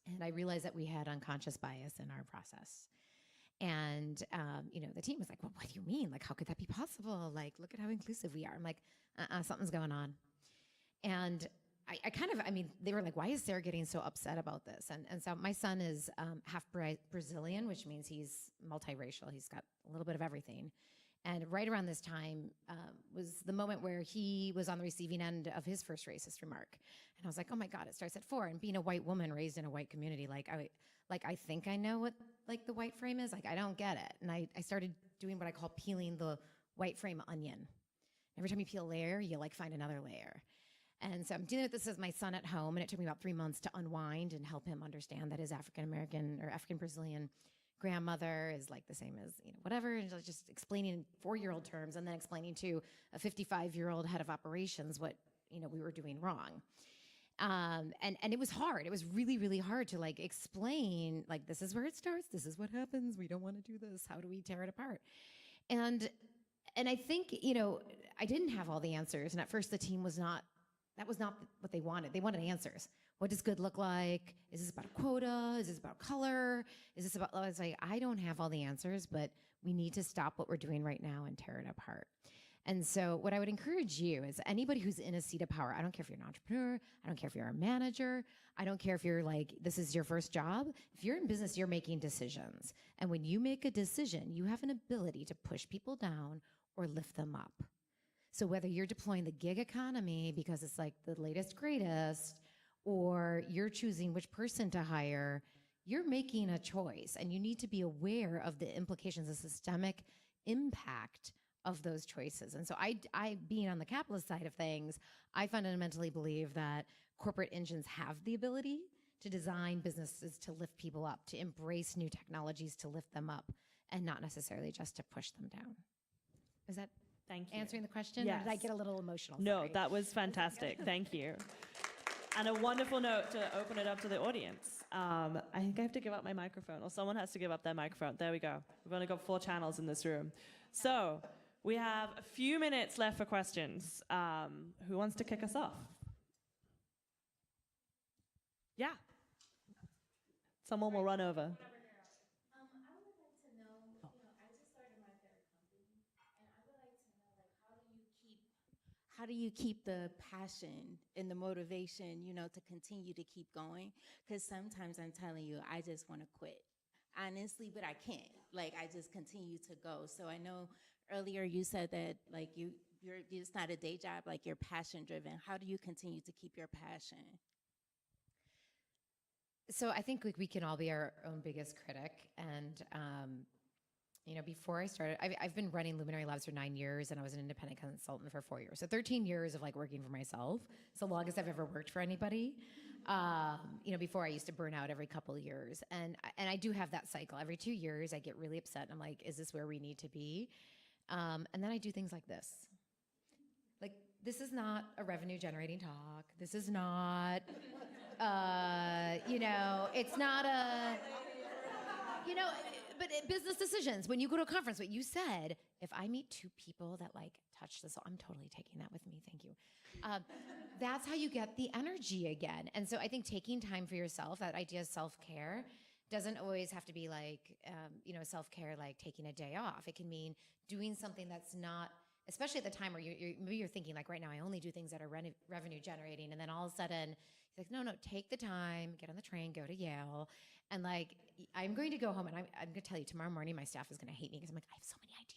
And I realized that we had unconscious bias in our process. And, you know, the team was like, well, what do you mean? Like, how could that be possible? Like, look at how inclusive we are. I'm like, something's going on. And I mean, they were like, why is Sarah getting so upset about this? And so my son is half Brazilian, which means he's multiracial. He's got a little bit of everything. And right around this time was the moment where he was on the receiving end of his first racist remark. And I was like, oh my God, it starts at 4. And being a white woman raised in a white community, I think I know what like the white frame is. Like, I don't get it. And I started doing what I call peeling the white frame onion. Every time you peel a layer, you like find another layer. And so I'm dealing with this as my son at home, and it took me about 3 months to unwind and help him understand that his African-American or African-Brazilian grandmother is like the same as, you know, whatever, and just explaining in 4-year-old terms, and then explaining to a 55-year-old head of operations what, you know, we were doing wrong. And it was hard. It was really, really hard to like explain, like, this is where it starts. This is what happens. We don't want to do this. How do we tear it apart? And I think, you know, I didn't have all the answers. And at first the team that was not what they wanted. They wanted answers. What does good look like? Is this about a quota? Is this about color? Is this about, I was like, I don't have all the answers, but we need to stop what we're doing right now and tear it apart. And so what I would encourage you is anybody who's in a seat of power, I don't care if you're an entrepreneur, I don't care if you're a manager, I don't care if you're like, this is your first job. If you're in business, you're making decisions. And when you make a decision, you have an ability to push people down or lift them up. So whether you're deploying the gig economy because it's like the latest, greatest, or you're choosing which person to hire, you're making a choice, and you need to be aware of the implications, the systemic impact of those choices. And so I being on the capitalist side of things, I fundamentally believe that corporate engines have the ability to design businesses to lift people up, to embrace new technologies to lift them up, and not necessarily just to push them down. Is that Thank you. answering the question? Yes. Or did I get a little emotional? No, Sorry. that was fantastic. Thank you. And a wonderful note to open it up to the audience. I think I have to give up my microphone, or someone has to give up their microphone. There we go. We've only got 4 channels in this room. So we have a few minutes left for questions. Who wants to kick us off? Yeah. Someone will run over. I would like to know, I just started my third company, and I would like to know, like, how do you keep the passion and the motivation, to continue to keep going? Because sometimes I'm telling you, I just want to quit, honestly, but I can't. Like, I just continue to go. So I know earlier you said that, like, you're it's not a day job, like you're passion driven. How do you continue to keep your passion? So I think we can all be our own biggest critic. And, before I started, I've been running Luminary Labs for 9 years, and I was an independent consultant for 4 years. So 13 years of like working for myself. It's the longest I've ever worked for anybody. Before I used to burn out every couple of years. And I do have that cycle. Every 2 years, I get really upset. And I'm like, is this where we need to be? And then I do things like this. Like, this is not a revenue generating talk. This is not It's not but business decisions. When you go to a conference, what you said, if I meet two people that like touch this, I'm totally taking that with me. Thank you. That's how you get the energy again. And so I think taking time for yourself, that idea of self-care, doesn't always have to be like, self-care, like taking a day off. It can mean doing something that's not, especially at the time where maybe you're thinking like right now, I only do things that are revenue generating. And then all of a sudden, he's like, no, take the time, get on the train, go to Yale. And like, I'm going to go home and I'm going to tell you tomorrow morning, my staff is going to hate me because I'm like, I have so many ideas.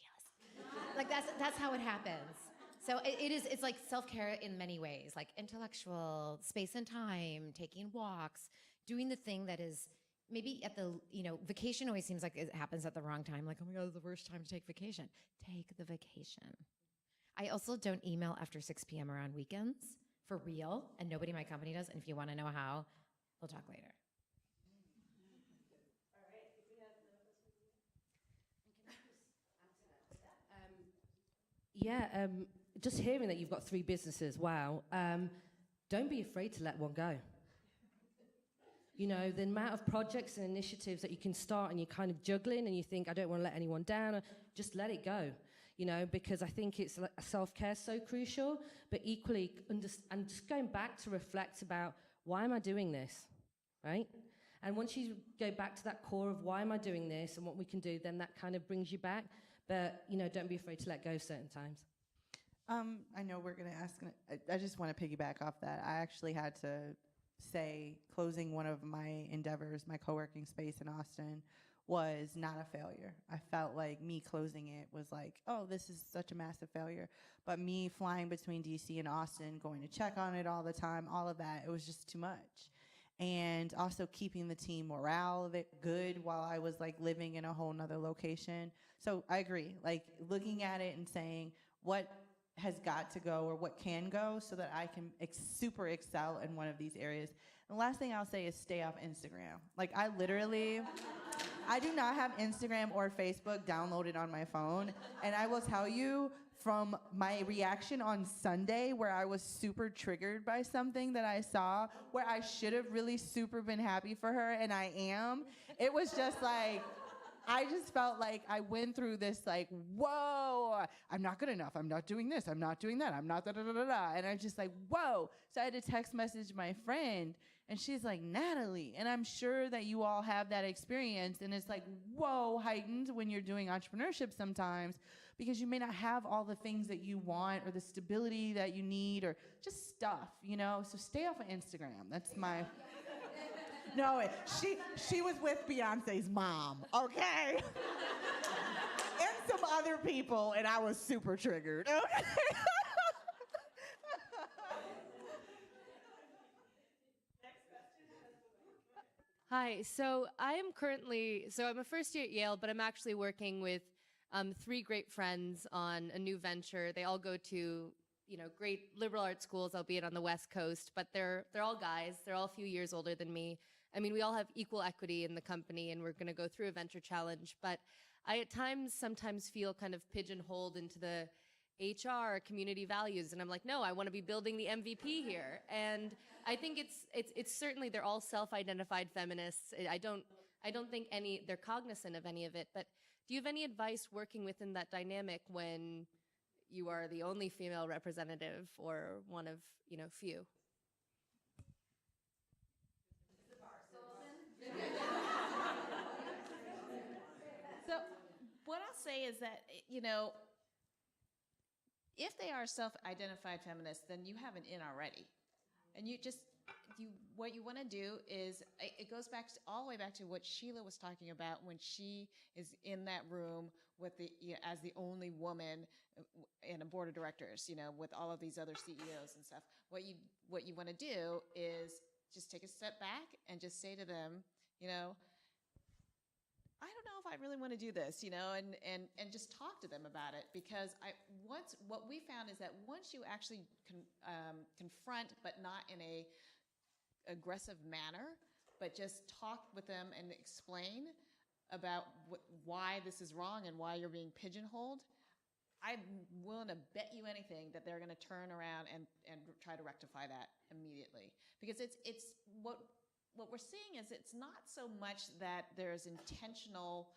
Like that's how it happens. So it's like self-care in many ways, like intellectual, space and time, taking walks, doing the thing that is maybe at the, vacation always seems like it happens at the wrong time. Like, oh my God, it's the worst time to take vacation. Take the vacation. I also don't email after 6 p.m. or on weekends for real, and nobody in my company does. And if you want to know how, we'll talk later. Just hearing that you've got 3 businesses, wow. Don't be afraid to let one go. The amount of projects and initiatives that you can start and you're kind of juggling and you think, I don't want to let anyone down, or just let it go, because I think it's like self-care so crucial, but equally, and just going back to reflect about, why am I doing this, right? And once you go back to that core of why am I doing this and what we can do, then that kind of brings you back. But, don't be afraid to let go certain times. I know we're going to ask, I just want to piggyback off that. I actually had to say closing one of my endeavors, my co-working space in Austin, was not a failure. I felt like me closing it was like, oh, this is such a massive failure. But me flying between DC and Austin, going to check on it all the time, all of that, it was just too much. And also keeping the team morale of it good while I was like living in a whole nother location. So I agree, like looking at it and saying what has got to go or what can go so that I can super excel in one of these areas. And the last thing I'll say is stay off Instagram. Like I do not have Instagram or Facebook downloaded on my phone. And I will tell you from my reaction on Sunday where I was super triggered by something that I saw where I should have really super been happy for her and I am, it was just like, I just felt like I went through this like, whoa, I'm not good enough. I'm not doing this. I'm not doing that. I'm not da-da-da-da-da. And I was just like, whoa. So I had to text message my friend and she's like, Natalie. And I'm sure that you all have that experience. And it's like, whoa, heightened when you're doing entrepreneurship sometimes because you may not have all the things that you want or the stability that you need or just stuff, So stay off of Instagram. That's my... No, she was with Beyonce's mom, okay? And some other people, and I was super triggered, okay? Hi, so I'm a first year at Yale, but I'm actually working with 3 great friends on a new venture. They all go to, great liberal arts schools, albeit on the West Coast, but they're all guys. They're all a few years older than me. I mean, we all have equal equity in the company and we're going to go through a venture challenge, but I at times sometimes feel kind of pigeonholed into the HR community values. And I'm like, no, I want to be building the MVP here. And I think it's certainly, they're all self-identified feminists. I don't think they're cognizant of any of it, but do you have any advice working within that dynamic when you are the only female representative or one of, few? So what I'll say is that, if they are self-identified feminists, then you have an in already. And what you want to do is, it goes back all the way back to what Sheila was talking about when she is in that room with as the only woman in a board of directors, with all of these other CEOs and stuff. What you want to do is just take a step back and just say to them, I don't know if I really want to do this, and just talk to them about it, because what we found is that once you actually confront, but not in a aggressive manner, but just talk with them and explain about why this is wrong and why you're being pigeonholed, I'm willing to bet you anything that they're going to turn around and try to rectify that immediately. Because it's what we're seeing is it's not so much that there's intentional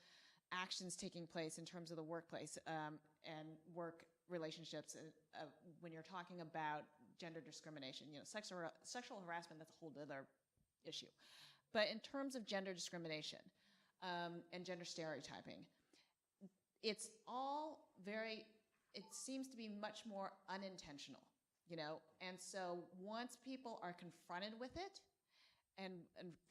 actions taking place in terms of the workplace and work relationships when you're talking about gender discrimination. You know, sexual harassment, that's a whole other issue. But in terms of gender discrimination and gender stereotyping, it's all it seems to be much more unintentional, you know? And so once people are confronted with it and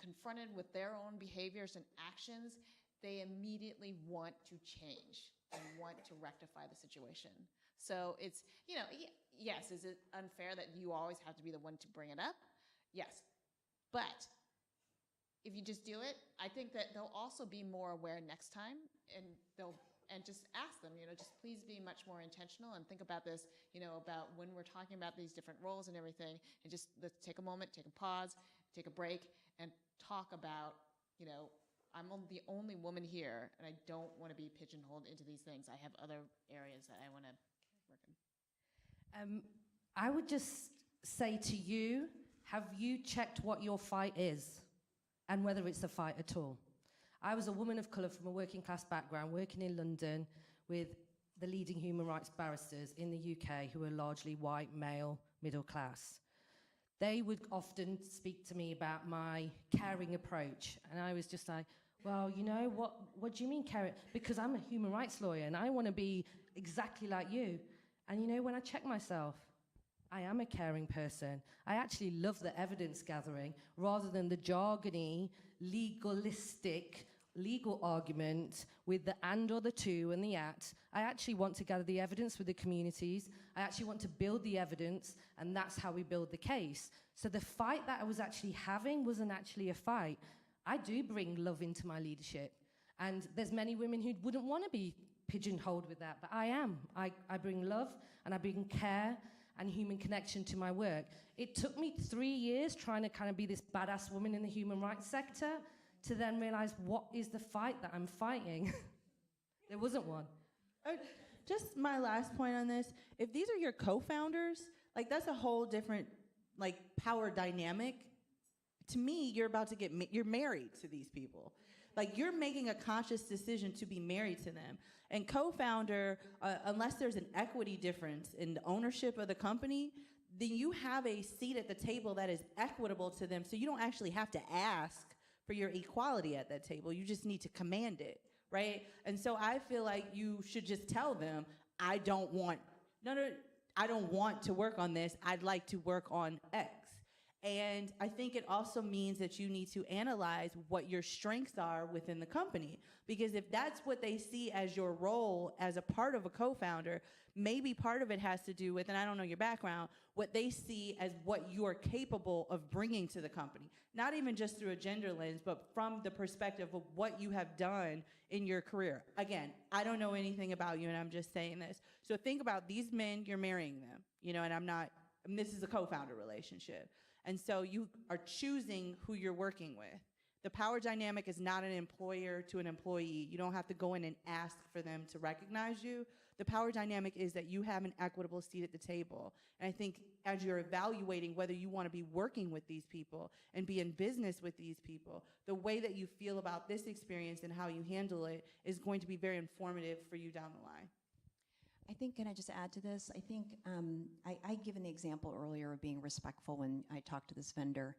confronted with their own behaviors and actions, they immediately want to change and want to rectify the situation. So it's, you know, yes, is it unfair that you always have to be the one to bring it up? Yes. But if you just do it, I think that they'll also be more aware next time, and just ask them, you know, just please be much more intentional and think about this, you know, about when we're talking about these different roles and everything, and just let's take a moment, take a pause, take a break, and talk about, you know, I'm the only woman here, and I don't want to be pigeonholed into these things. I have other areas that I want to work in. I would just say to you, have you checked what your fight is and whether it's a fight at all? I was a woman of colour from a working class background, working in London with the leading human rights barristers in the UK who are largely white, male, middle class. They would often speak to me about my caring approach, and I was just like, well, you know, what do you mean caring? Because I'm a human rights lawyer and I want to be exactly like you. And you know, when I check myself, I am a caring person. I actually love the evidence gathering rather than the jargony, legalistic, legal argument with the and or the to and the at. I actually want to gather the evidence with the communities. I actually want to build the evidence, and that's how we build the case. So the fight that I was actually having wasn't actually a fight. I do bring love into my leadership, and there's many women who wouldn't want to be pigeonholed with that, but I am. I bring love, and I bring care and human connection to my work. It took me 3 years trying to kind of be this badass woman in the human rights sector to then realize, what is the fight that I'm fighting? There wasn't one. Just my last point on this, if these are your co-founders, like that's a whole different like power dynamic. To me, you're about to you're married to these people. Like you're making a conscious decision to be married to them. And co-founder, unless there's an equity difference in the ownership of the company, then you have a seat at the table that is equitable to them. So you don't actually have to ask for your equality at that table. You just need to command it, right? And so I feel like you should just tell them, I don't want to work on this. I'd like to work on X. And I think it also means that you need to analyze what your strengths are within the company. Because if that's what they see as your role as a part of a co-founder, maybe part of it has to do with, and I don't know your background, what they see as what you are capable of bringing to the company. Not even just through a gender lens, but from the perspective of what you have done in your career. Again, I don't know anything about you, and I'm just saying this. So think about these men, you're marrying them, you know, and this is a co-founder relationship. And so you are choosing who you're working with. The power dynamic is not an employer to an employee. You don't have to go in and ask for them to recognize you. The power dynamic is that you have an equitable seat at the table. And I think as you're evaluating whether you want to be working with these people and be in business with these people, the way that you feel about this experience and how you handle it is going to be very informative for you down the line. I think, can I just add to this? I think I'd given the example earlier of being respectful when I talked to this vendor.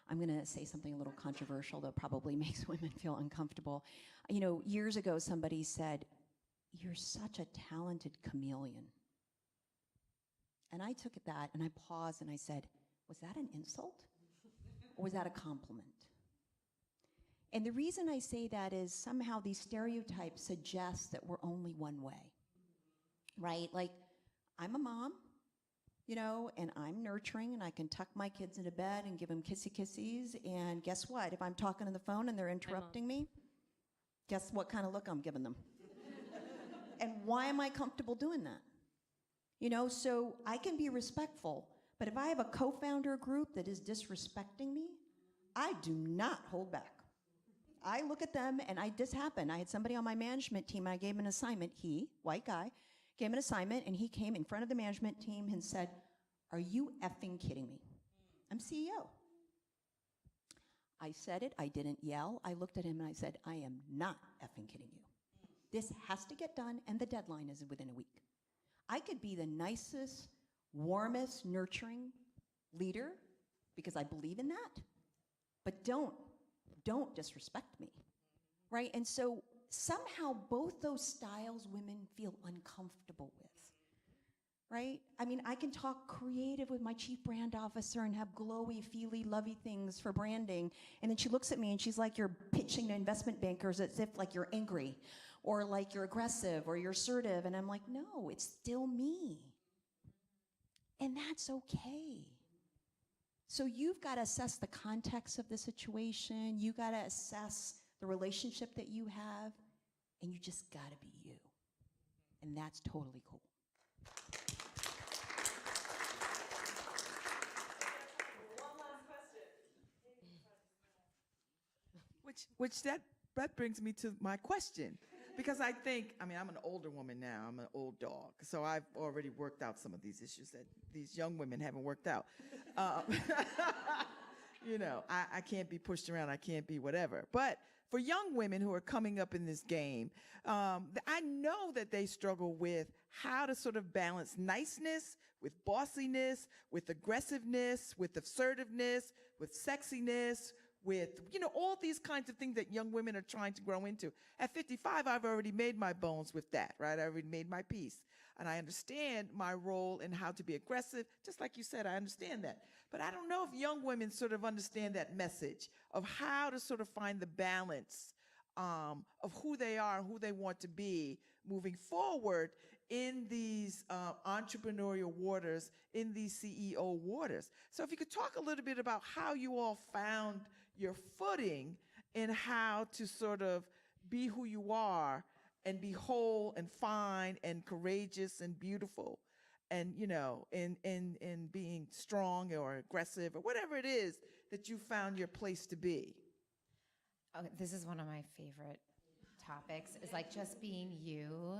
I'm going to say something a little controversial that probably makes women feel uncomfortable. You know, years ago, somebody said, "You're such a talented chameleon." And I took that and I paused and I said, was that an insult? Or was that a compliment? And the reason I say that is somehow these stereotypes suggest that we're only one way. Right? Like, I'm a mom, you know, and I'm nurturing, and I can tuck my kids into bed and give them kissy-kissies, and guess what? If I'm talking on the phone and they're interrupting me, guess what kind of look I'm giving them? And why am I comfortable doing that? You know, so I can be respectful, but if I have a co-founder group that is disrespecting me, I do not hold back. I look at them, and this happened. I had somebody on my management team, I gave him an assignment, white guy, Gave him an assignment, and he came in front of the management team and said, "Are you effing kidding me? I'm CEO." I said it. I didn't yell. I looked at him and I said, "I am not effing kidding you. This has to get done, and the deadline is within a week." I could be the nicest, warmest, nurturing leader because I believe in that, but don't disrespect me, right? And so somehow both those styles women feel uncomfortable with, right? I mean, I can talk creative with my chief brand officer and have glowy, feely, lovey things for branding, and then she looks at me and she's like, "You're pitching to investment bankers as if like you're angry, or like you're aggressive, or you're assertive," and I'm like, no, it's still me. And that's okay. So you've got to assess the context of the situation, you got to assess the relationship that you have, and you just got to be you. And that's totally cool. Which that brings me to my question. Because I think, I mean, I'm an older woman now. I'm an old dog. So I've already worked out some of these issues that these young women haven't worked out. You know, I can't be pushed around. I can't be whatever. But for young women who are coming up in this game, I know that they struggle with how to sort of balance niceness with bossiness, with aggressiveness, with assertiveness, with sexiness, with, you know, all these kinds of things that young women are trying to grow into. At 55, I've already made my bones with that, right? I already made my peace. And I understand my role in how to be aggressive. Just like you said, I understand that. But I don't know if young women sort of understand that message of how to sort of find the balance of who they are and who they want to be moving forward in these entrepreneurial waters, in these CEO waters. So if you could talk a little bit about how you all found your footing in how to sort of be who you are and be whole and fine and courageous and beautiful and, you know, in being strong or aggressive or whatever it is that you found your place to be. Oh, this is one of my favorite topics, is like just being you.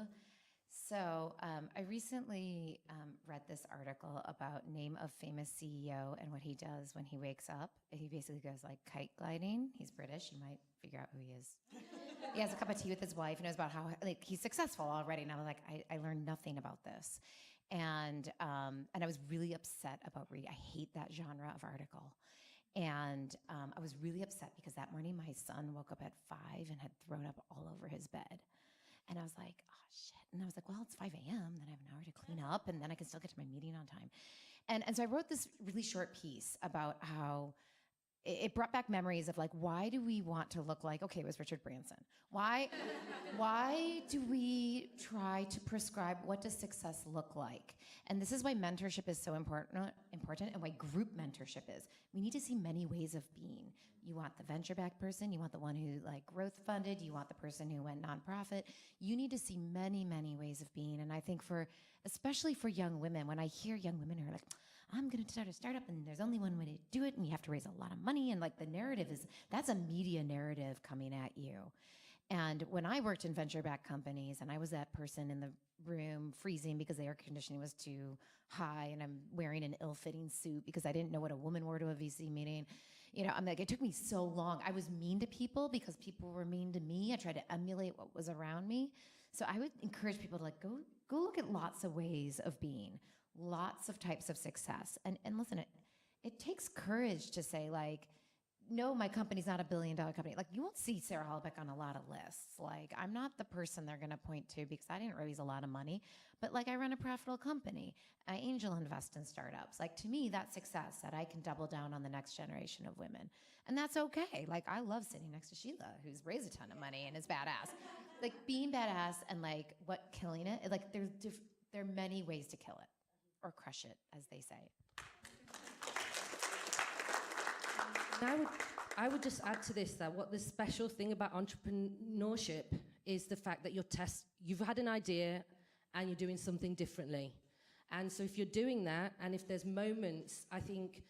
So I recently read this article about name a famous CEO and what he does when he wakes up. He basically goes like kite gliding. He's British. You might figure out who he is. He has a cup of tea with his wife and knows about how like he's successful already. And I was like, I learned nothing about this. And I was really upset about reading. I hate that genre of article. And I was really upset because that morning my son woke up at 5 and had thrown up all over his bed. And I was like, oh, shit. And I was like, well, it's 5 a.m. Then I have an hour to clean up, and then I can still get to my meeting on time. And so I wrote this really short piece about how it brought back memories of like, why do we want to look like, okay, it was Richard Branson. Why do we try to prescribe what does success look like? And this is why mentorship is so important and why group mentorship is. We need to see many ways of being. You want the venture-backed person, you want the one who like growth funded, you want the person who went nonprofit. You need to see many, many ways of being. And I think especially for young women, when I hear young women who are like, I'm going to start a startup and there's only one way to do it and you have to raise a lot of money, and like the narrative that's a media narrative coming at you. And when I worked in venture-backed companies and I was that person in the room freezing because the air conditioning was too high and I'm wearing an ill-fitting suit because I didn't know what a woman wore to a VC meeting, you know, I'm like, it took me so long. I was mean to people because people were mean to me. I tried to emulate what was around me. So I would encourage people to like, go look at lots of ways of being, lots of types of success. And listen, it takes courage to say like, no, my company's not $1 billion company. Like, you won't see Sarah Hollebeck on a lot of lists. Like, I'm not the person they're going to point to because I didn't raise a lot of money. But like, I run a profitable company. I angel invest in startups. Like, to me, that's success, that I can double down on the next generation of women. And that's okay. Like, I love sitting next to Sheila, who's raised a ton of money and is badass. Like, being badass and like, killing it, like, there are many ways to kill it or crush it, as they say. I would just add to this that what the special thing about entrepreneurship is the fact that you've had an idea and you're doing something differently. And so if you're doing that, and if there's moments, I think,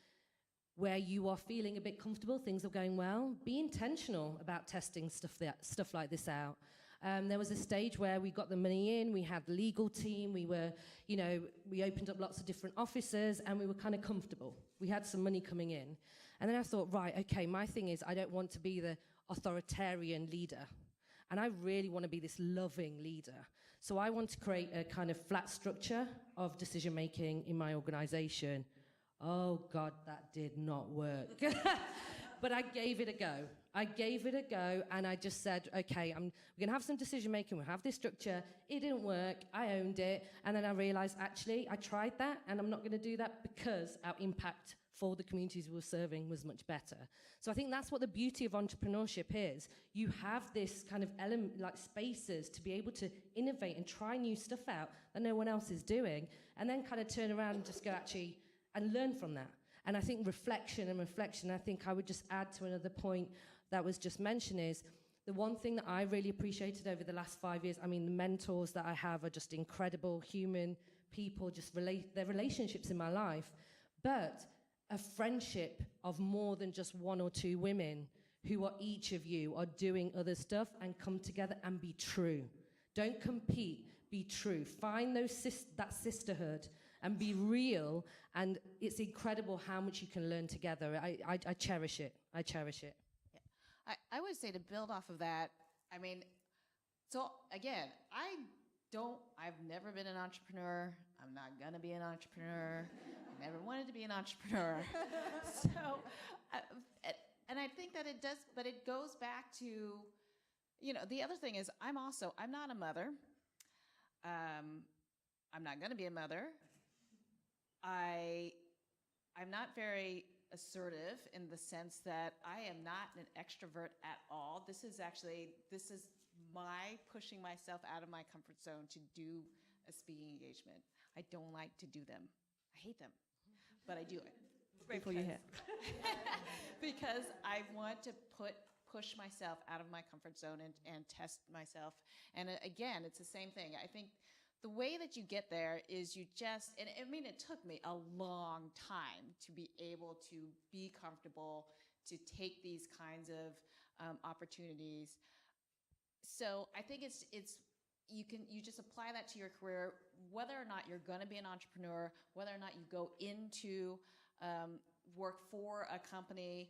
where you are feeling a bit comfortable, things are going well, be intentional about testing stuff like this out. There was a stage where we got the money in, we had the legal team, we were, we opened up lots of different offices, and we were kind of comfortable. We had some money coming in. And then I thought, right, okay, my thing is I don't want to be the authoritarian leader. And I really want to be this loving leader. So I want to create a kind of flat structure of decision-making in my organization. Oh, God, that did not work. But I gave it a go. And I just said, okay, we're going to have some decision-making. We'll have this structure. It didn't work. I owned it. And then I realized, actually, I tried that, and I'm not going to do that because our impact for the communities we were serving was much better. So I think that's what the beauty of entrepreneurship is. You have this kind of element, like spaces to be able to innovate and try new stuff out that no one else is doing, and then kind of turn around and just go actually and learn from that. And I think reflection, I think I would just add to another point that was just mentioned is the one thing that I really appreciated over the last 5 years, I mean, the mentors that I have are just incredible human people, just their relationships in my life, but a friendship of more than just one or two women who are each of you are doing other stuff and come together and be true. Don't compete, be true. Find that sisterhood and be real, and it's incredible how much you can learn together. I cherish it. I cherish it. Yeah. I would say to build off of that, I mean, so again, I've never been an entrepreneur. I'm not gonna be an entrepreneur. I never wanted to be an entrepreneur. So, and I think that it does, but it goes back to, the other thing is I'm not a mother. I'm not gonna be a mother. I'm not very assertive in the sense that I am not an extrovert at all. This is my pushing myself out of my comfort zone to do a speaking engagement. I don't like to do them. I hate them, but I do it. Grateful you're here. Because I want to push myself out of my comfort zone and test myself. And again, it's the same thing. I think the way that you get there is it took me a long time to be able to be comfortable, to take these kinds of opportunities. So I think you just apply that to your career, whether or not you're going to be an entrepreneur, whether or not you go into work for a company,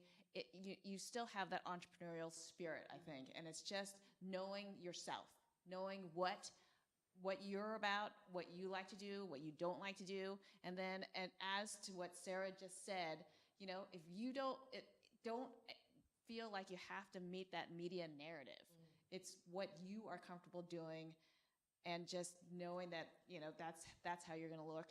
you still have that entrepreneurial spirit, I think. And it's just knowing yourself, knowing what you're about, what you like to do, what you don't like to do. And as to what Sarah just said, if you don't feel like you have to meet that media narrative. It's what you are comfortable doing, and just knowing that, that's how you're going to look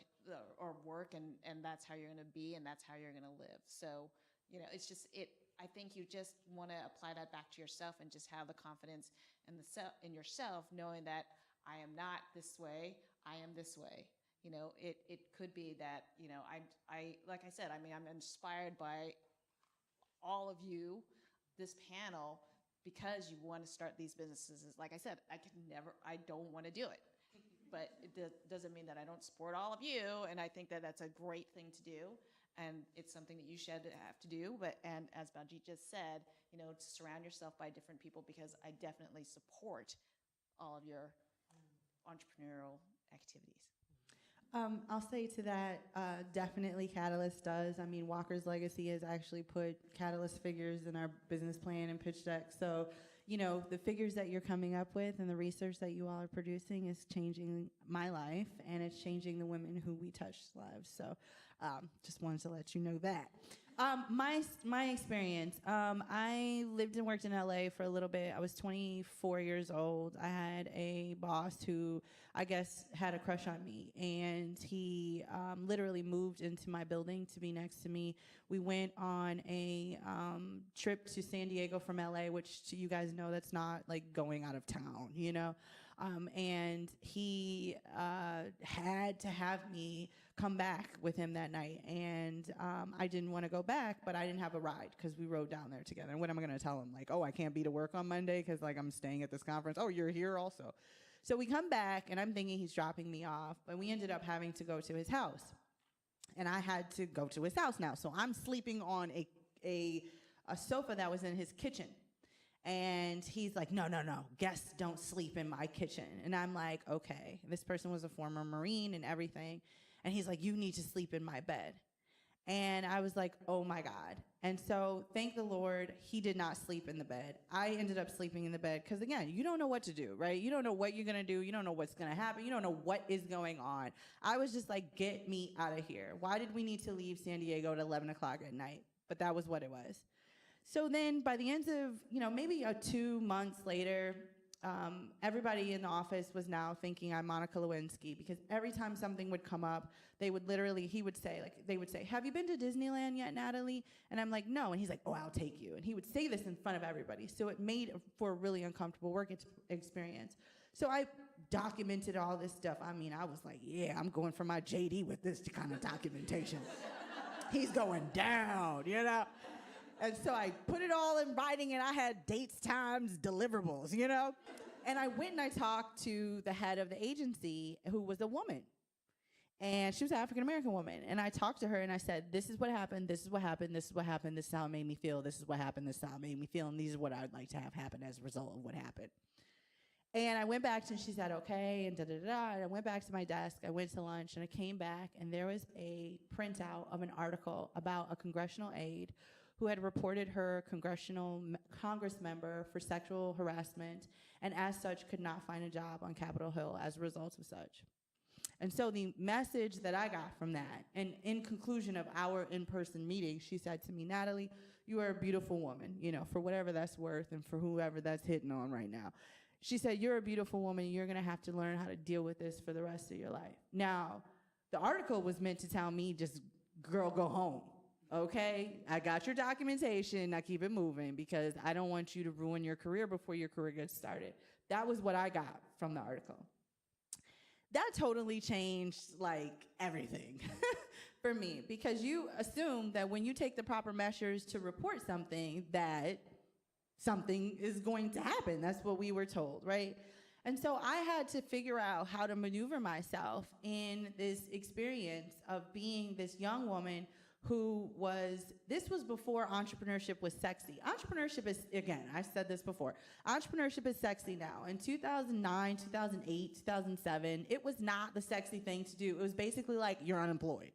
or work, and that's how you're going to be, and that's how you're going to live. So, I think you just want to apply that back to yourself and just have the confidence in yourself, knowing that I am not this way, I am this way. It could be that, I like I said, I'm inspired by all of you, this panel, because you want to start these businesses. Like I said, I don't want to do it. But it doesn't mean that I don't support all of you, and I think that that's a great thing to do, and it's something that you should have to do. And as Baljeet just said, to surround yourself by different people, because I definitely support all of your entrepreneurial activities. I'll say to that, definitely Catalyst does. I mean, Walker's Legacy has actually put Catalyst figures in our business plan and pitch deck. So, the figures that you're coming up with and the research that you all are producing is changing my life, and it's changing the women who we touch lives. So, just wanted to let you know that. My experience, I lived and worked in LA for a little bit. I was 24 years old. I had a boss who I guess had a crush on me, and he literally moved into my building to be next to me. We went on a trip to San Diego from LA, which you guys know that's not like going out of town, and he had to have me come back with him that night, and I didn't want to go back, but I didn't have a ride because we rode down there together. And what am I going to tell him? Like, oh, I can't be to work on Monday because I'm staying at this conference. Oh, you're here also. So we come back, and I'm thinking he's dropping me off, but we ended up having to go to his house, and I had to go to his house now. So I'm sleeping on a sofa that was in his kitchen. And he's like, no, guests don't sleep in my kitchen. And I'm like, okay. This person was a former Marine and everything. And he's like, you need to sleep in my bed. And I was like, oh my God. And so thank the Lord, he did not sleep in the bed. I ended up sleeping in the bed because, again, you don't know what to do, right? You don't know what you're going to do. You don't know what's going to happen. You don't know what is going on. I was just like, get me out of here. Why did we need to leave San Diego at 11 o'clock at night? But that was what it was. So then by the end of, maybe 2 months later, everybody in the office was now thinking I'm Monica Lewinsky, because every time something would come up, they would say, have you been to Disneyland yet, Natalie? And I'm like, no. And he's like, oh, I'll take you. And he would say this in front of everybody. So it made for a really uncomfortable work experience. So I documented all this stuff. I mean, I was like, yeah, I'm going for my JD with this kind of documentation. He's going down, And so I put it all in writing, and I had dates, times, deliverables, And I went and I talked to the head of the agency, who was a woman. And she was an African-American woman. And I talked to her, and I said, this is what happened, this is what happened, this is what happened, this is how it made me feel, this is what happened, this is how it made me feel, and these is what I would like to have happen as a result of what happened. And I went back to, and she said, okay, and da-da-da-da. And I went back to my desk, I went to lunch, and I came back, and there was a printout of an article about a congressional aide who had reported her Congress member for sexual harassment, and as such could not find a job on Capitol Hill as a result of such. And so the message that I got from that, and in conclusion of our in-person meeting, she said to me, Natalie, you are a beautiful woman, for whatever that's worth and for whoever that's hitting on right now. She said, you're a beautiful woman, and you're gonna have to learn how to deal with this for the rest of your life. Now, the article was meant to tell me, just, girl, go home. Okay, I got your documentation, now keep it moving, because I don't want you to ruin your career before your career gets started. That was what I got from the article. That totally changed, everything for me, because you assume that when you take the proper measures to report something, that something is going to happen. That's what we were told, right? And so I had to figure out how to maneuver myself in this experience of being this young woman this was before entrepreneurship was sexy. Entrepreneurship is, again, I've said this before, entrepreneurship is sexy now. In 2009, 2008, 2007, it was not the sexy thing to do. It was basically like, you're unemployed.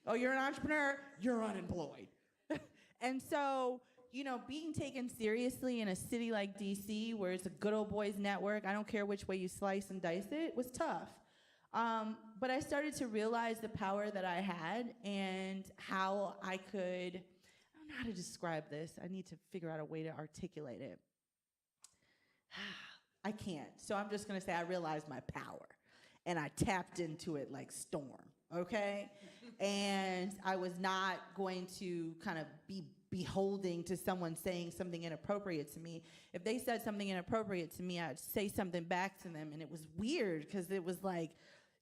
Oh, you're an entrepreneur? You're unemployed. And so, being taken seriously in a city like DC, where it's a good old boys network, I don't care which way you slice and dice it, was tough. But I started to realize the power that I had and how I don't know how to describe this. I need to figure out a way to articulate it. I can't. So I'm just going to say I realized my power, and I tapped into it like Storm, okay? And I was not going to kind of be beholding to someone saying something inappropriate to me. If they said something inappropriate to me, I'd say something back to them, and it was weird because it was like,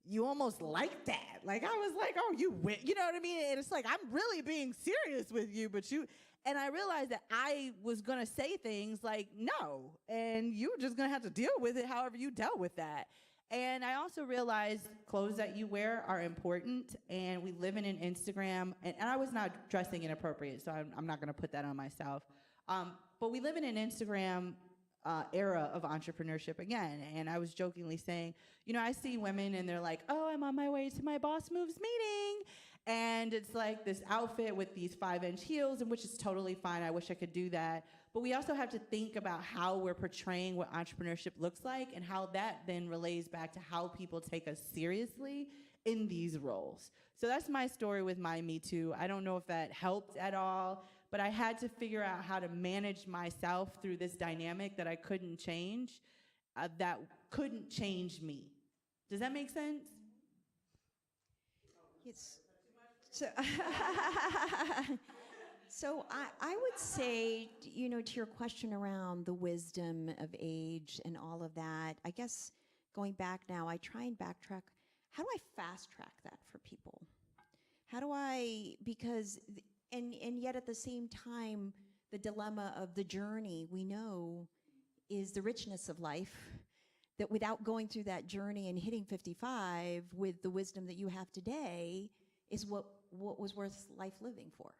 you almost like that. Like, I was like, oh, you win. You know what I mean? And it's like, I'm really being serious with you, and I realized that I was going to say things like, no, and you were just going to have to deal with it however you dealt with that. And I also realized clothes that you wear are important, and we live in an Instagram, and I was not dressing inappropriate, so I'm not going to put that on myself. But we live in an Instagram era of entrepreneurship again, and I was jokingly saying, I see women and they're like, oh, I'm on my way to my boss moves meeting, and it's like this outfit with these 5-inch heels, and which is totally fine. I wish I could do that. But we also have to think about how we're portraying what entrepreneurship looks like, and how that then relays back to how people take us seriously in these roles. So that's my story with my Me Too. I don't know if that helped at all, but I had to figure out how to manage myself through this dynamic that I couldn't change, that couldn't change me. Does that make sense? It's so, so I would say, to your question around the wisdom of age and all of that, I guess going back now, I try and backtrack. How do I fast track that for people? How do I, and yet at the same time, the dilemma of the journey we know is the richness of life, that without going through that journey and hitting 55 with the wisdom that you have today is what was worth life living for,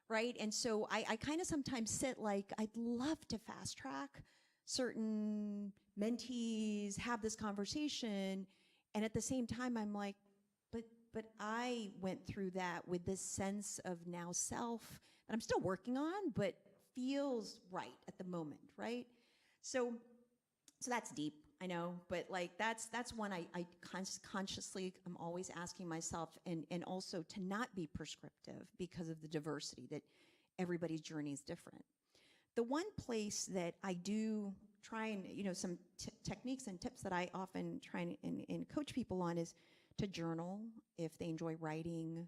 right? And so I kind of sometimes sit like, I'd love to fast track certain mentees, have this conversation. And at the same time, I'm like, but I went through that with this sense of now self that I'm still working on, but feels right at the moment, right? So that's deep, I know, but like that's one I consciously am always asking myself, and also to not be prescriptive because of the diversity that everybody's journey is different. The one place that I do try and, some techniques and tips that I often try and coach people on is to journal if they enjoy writing,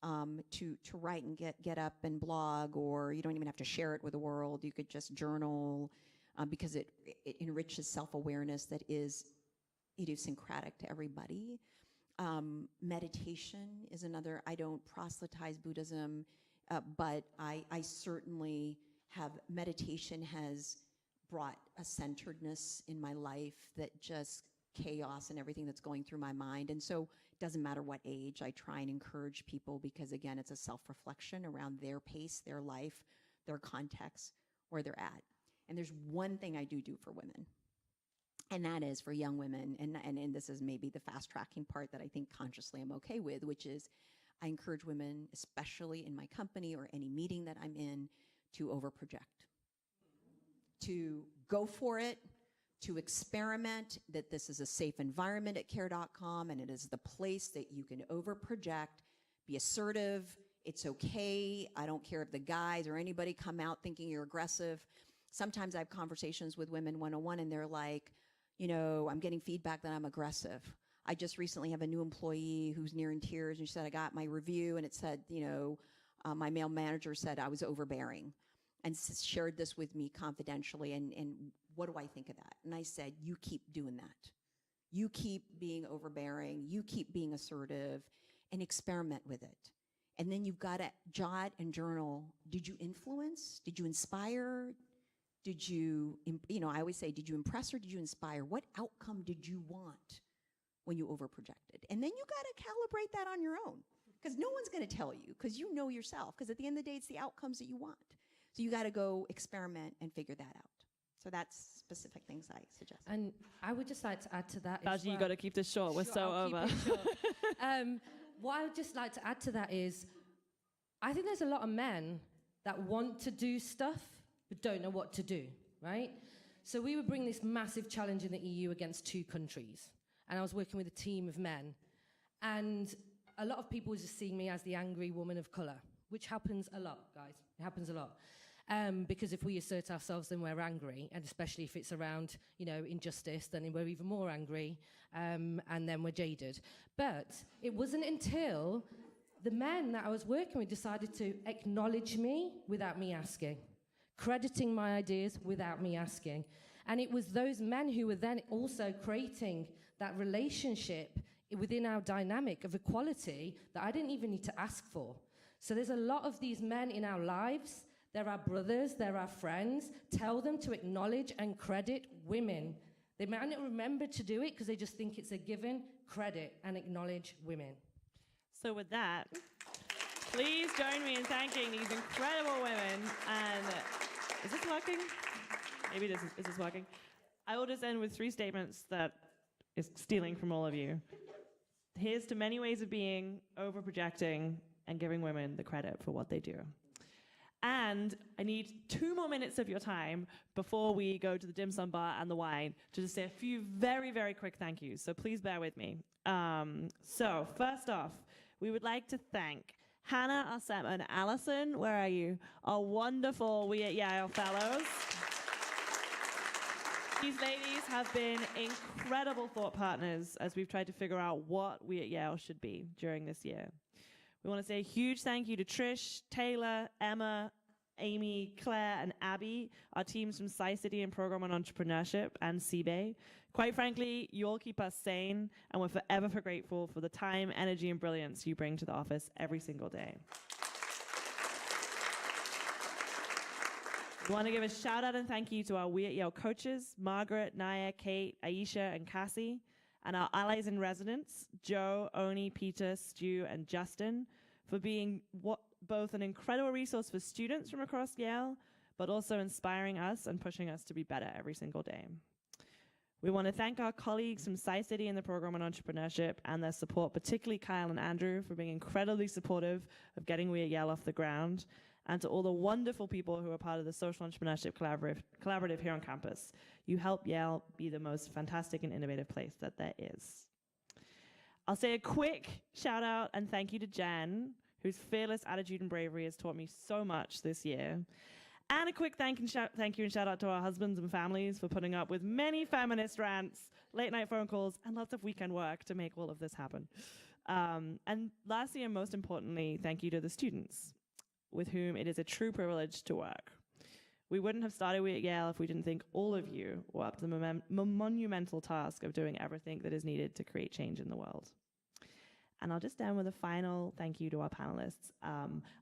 to write and get up and blog, or you don't even have to share it with the world. You could just journal, because it enriches self-awareness that is idiosyncratic to everybody. Meditation is another. I don't proselytize Buddhism, but I certainly have, meditation has brought a centeredness in my life that just chaos and everything that's going through my mind. And so it doesn't matter what age, I try and encourage people, because again, it's a self-reflection around their pace, their life, their context, where they're at. And there's one thing I do for women, and that is for young women, and this is maybe the fast tracking part that I think consciously I'm okay with, which is I encourage women, especially in my company or any meeting that I'm in, to overproject, to go for it, to experiment, that this is a safe environment at care.com, and it is the place that you can overproject, be assertive, it's okay. I don't care if the guys or anybody come out thinking you're aggressive. Sometimes I have conversations with women one-on-one, and they're like, I'm getting feedback that I'm aggressive. I just recently have a new employee who's near in tears, and she said, I got my review, and it said, my male manager said I was overbearing, and shared this with me confidentially, and what do I think of that? And I said, you keep doing that. You keep being overbearing, you keep being assertive, and experiment with it. And then you've got to jot and journal. Did you influence? Did you inspire? Did you, I always say, did you impress or did you inspire? What outcome did you want when you overprojected? And then you got to calibrate that on your own, because no one's going to tell you, because you know yourself, because at the end of the day, it's the outcomes that you want. So you got to go experiment and figure that out. So that's specific things I suggest. And I would just like to add to that. Baji, you got to keep this short. We're so I'll over. keep it short. What I would just like to add to that is, I think there's a lot of men that want to do stuff but don't know what to do, right? So we would bring this massive challenge in the EU against 2 countries, and I was working with a team of men, and a lot of people were just seeing me as the angry woman of colour, which happens a lot, guys. It happens a lot. Because if we assert ourselves, then we're angry, and especially if it's around, injustice, then we're even more angry, and then we're jaded. But it wasn't until the men that I was working with decided to acknowledge me without me asking, crediting my ideas without me asking. And it was those men who were then also creating that relationship within our dynamic of equality that I didn't even need to ask for. So there's a lot of these men in our lives. They're our brothers, they're our friends. Tell them to acknowledge and credit women. They might not remember to do it because they just think it's a given. Credit and acknowledge women. So with that, please join me in thanking these incredible women. And is this working? Maybe this is this working? I will just end with 3 statements that is stealing from all of you. Here's to many ways of being, over-projecting, and giving women the credit for what they do. And I need 2 more minutes of your time before we go to the dim sum bar and the wine to just say a few very, very quick thank yous. So please bear with me. So first off, we would like to thank Hannah, Arsem, and Allison. Where are you? Our wonderful We at Yale fellows. These ladies have been incredible thought partners as we've tried to figure out what We at Yale should be during this year. We want to say a huge thank you to Trish, Taylor, Emma, Amy, Claire, and Abby, our teams from Sci-City and Program on Entrepreneurship and CBay. Quite frankly, you all keep us sane, and we're forever grateful for the time, energy, and brilliance you bring to the office every single day. We want to give a shout out and thank you to our We at Yale coaches, Margaret, Naya, Kate, Aisha, and Cassie, and our allies in residence, Joe, Oni, Peter, Stu, and Justin, for being both an incredible resource for students from across Yale, but also inspiring us and pushing us to be better every single day. We want to thank our colleagues from Sci-City in the program on entrepreneurship and their support, particularly Kyle and Andrew, for being incredibly supportive of getting We at Yale off the ground, and to all the wonderful people who are part of the Social Entrepreneurship Collaborative here on campus. You help Yale be the most fantastic and innovative place that there is. I'll say a quick shout out and thank you to Jen, whose fearless attitude and bravery has taught me so much this year. And a quick thank you and shout out to our husbands and families for putting up with many feminist rants, late night phone calls, and lots of weekend work to make all of this happen. And lastly, and most importantly, thank you to the students, with whom it is a true privilege to work. We wouldn't have started We at Yale if we didn't think all of you were up to the monumental task of doing everything that is needed to create change in the world. And I'll just end with a final thank you to our panelists.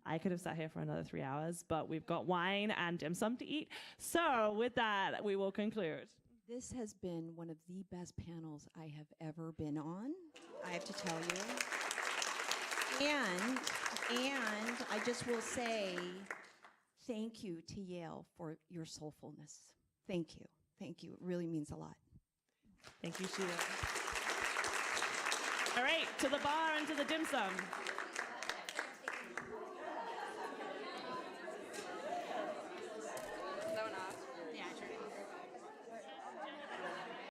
I could have sat here for another 3 hours, but we've got wine and dim sum to eat. So with that, we will conclude. This has been one of the best panels I have ever been on, I have to tell you. And I just will say thank you to Yale for your soulfulness. Thank you. Thank you. It really means a lot. Thank you, Sheila. All right, to the bar and to the dim sum.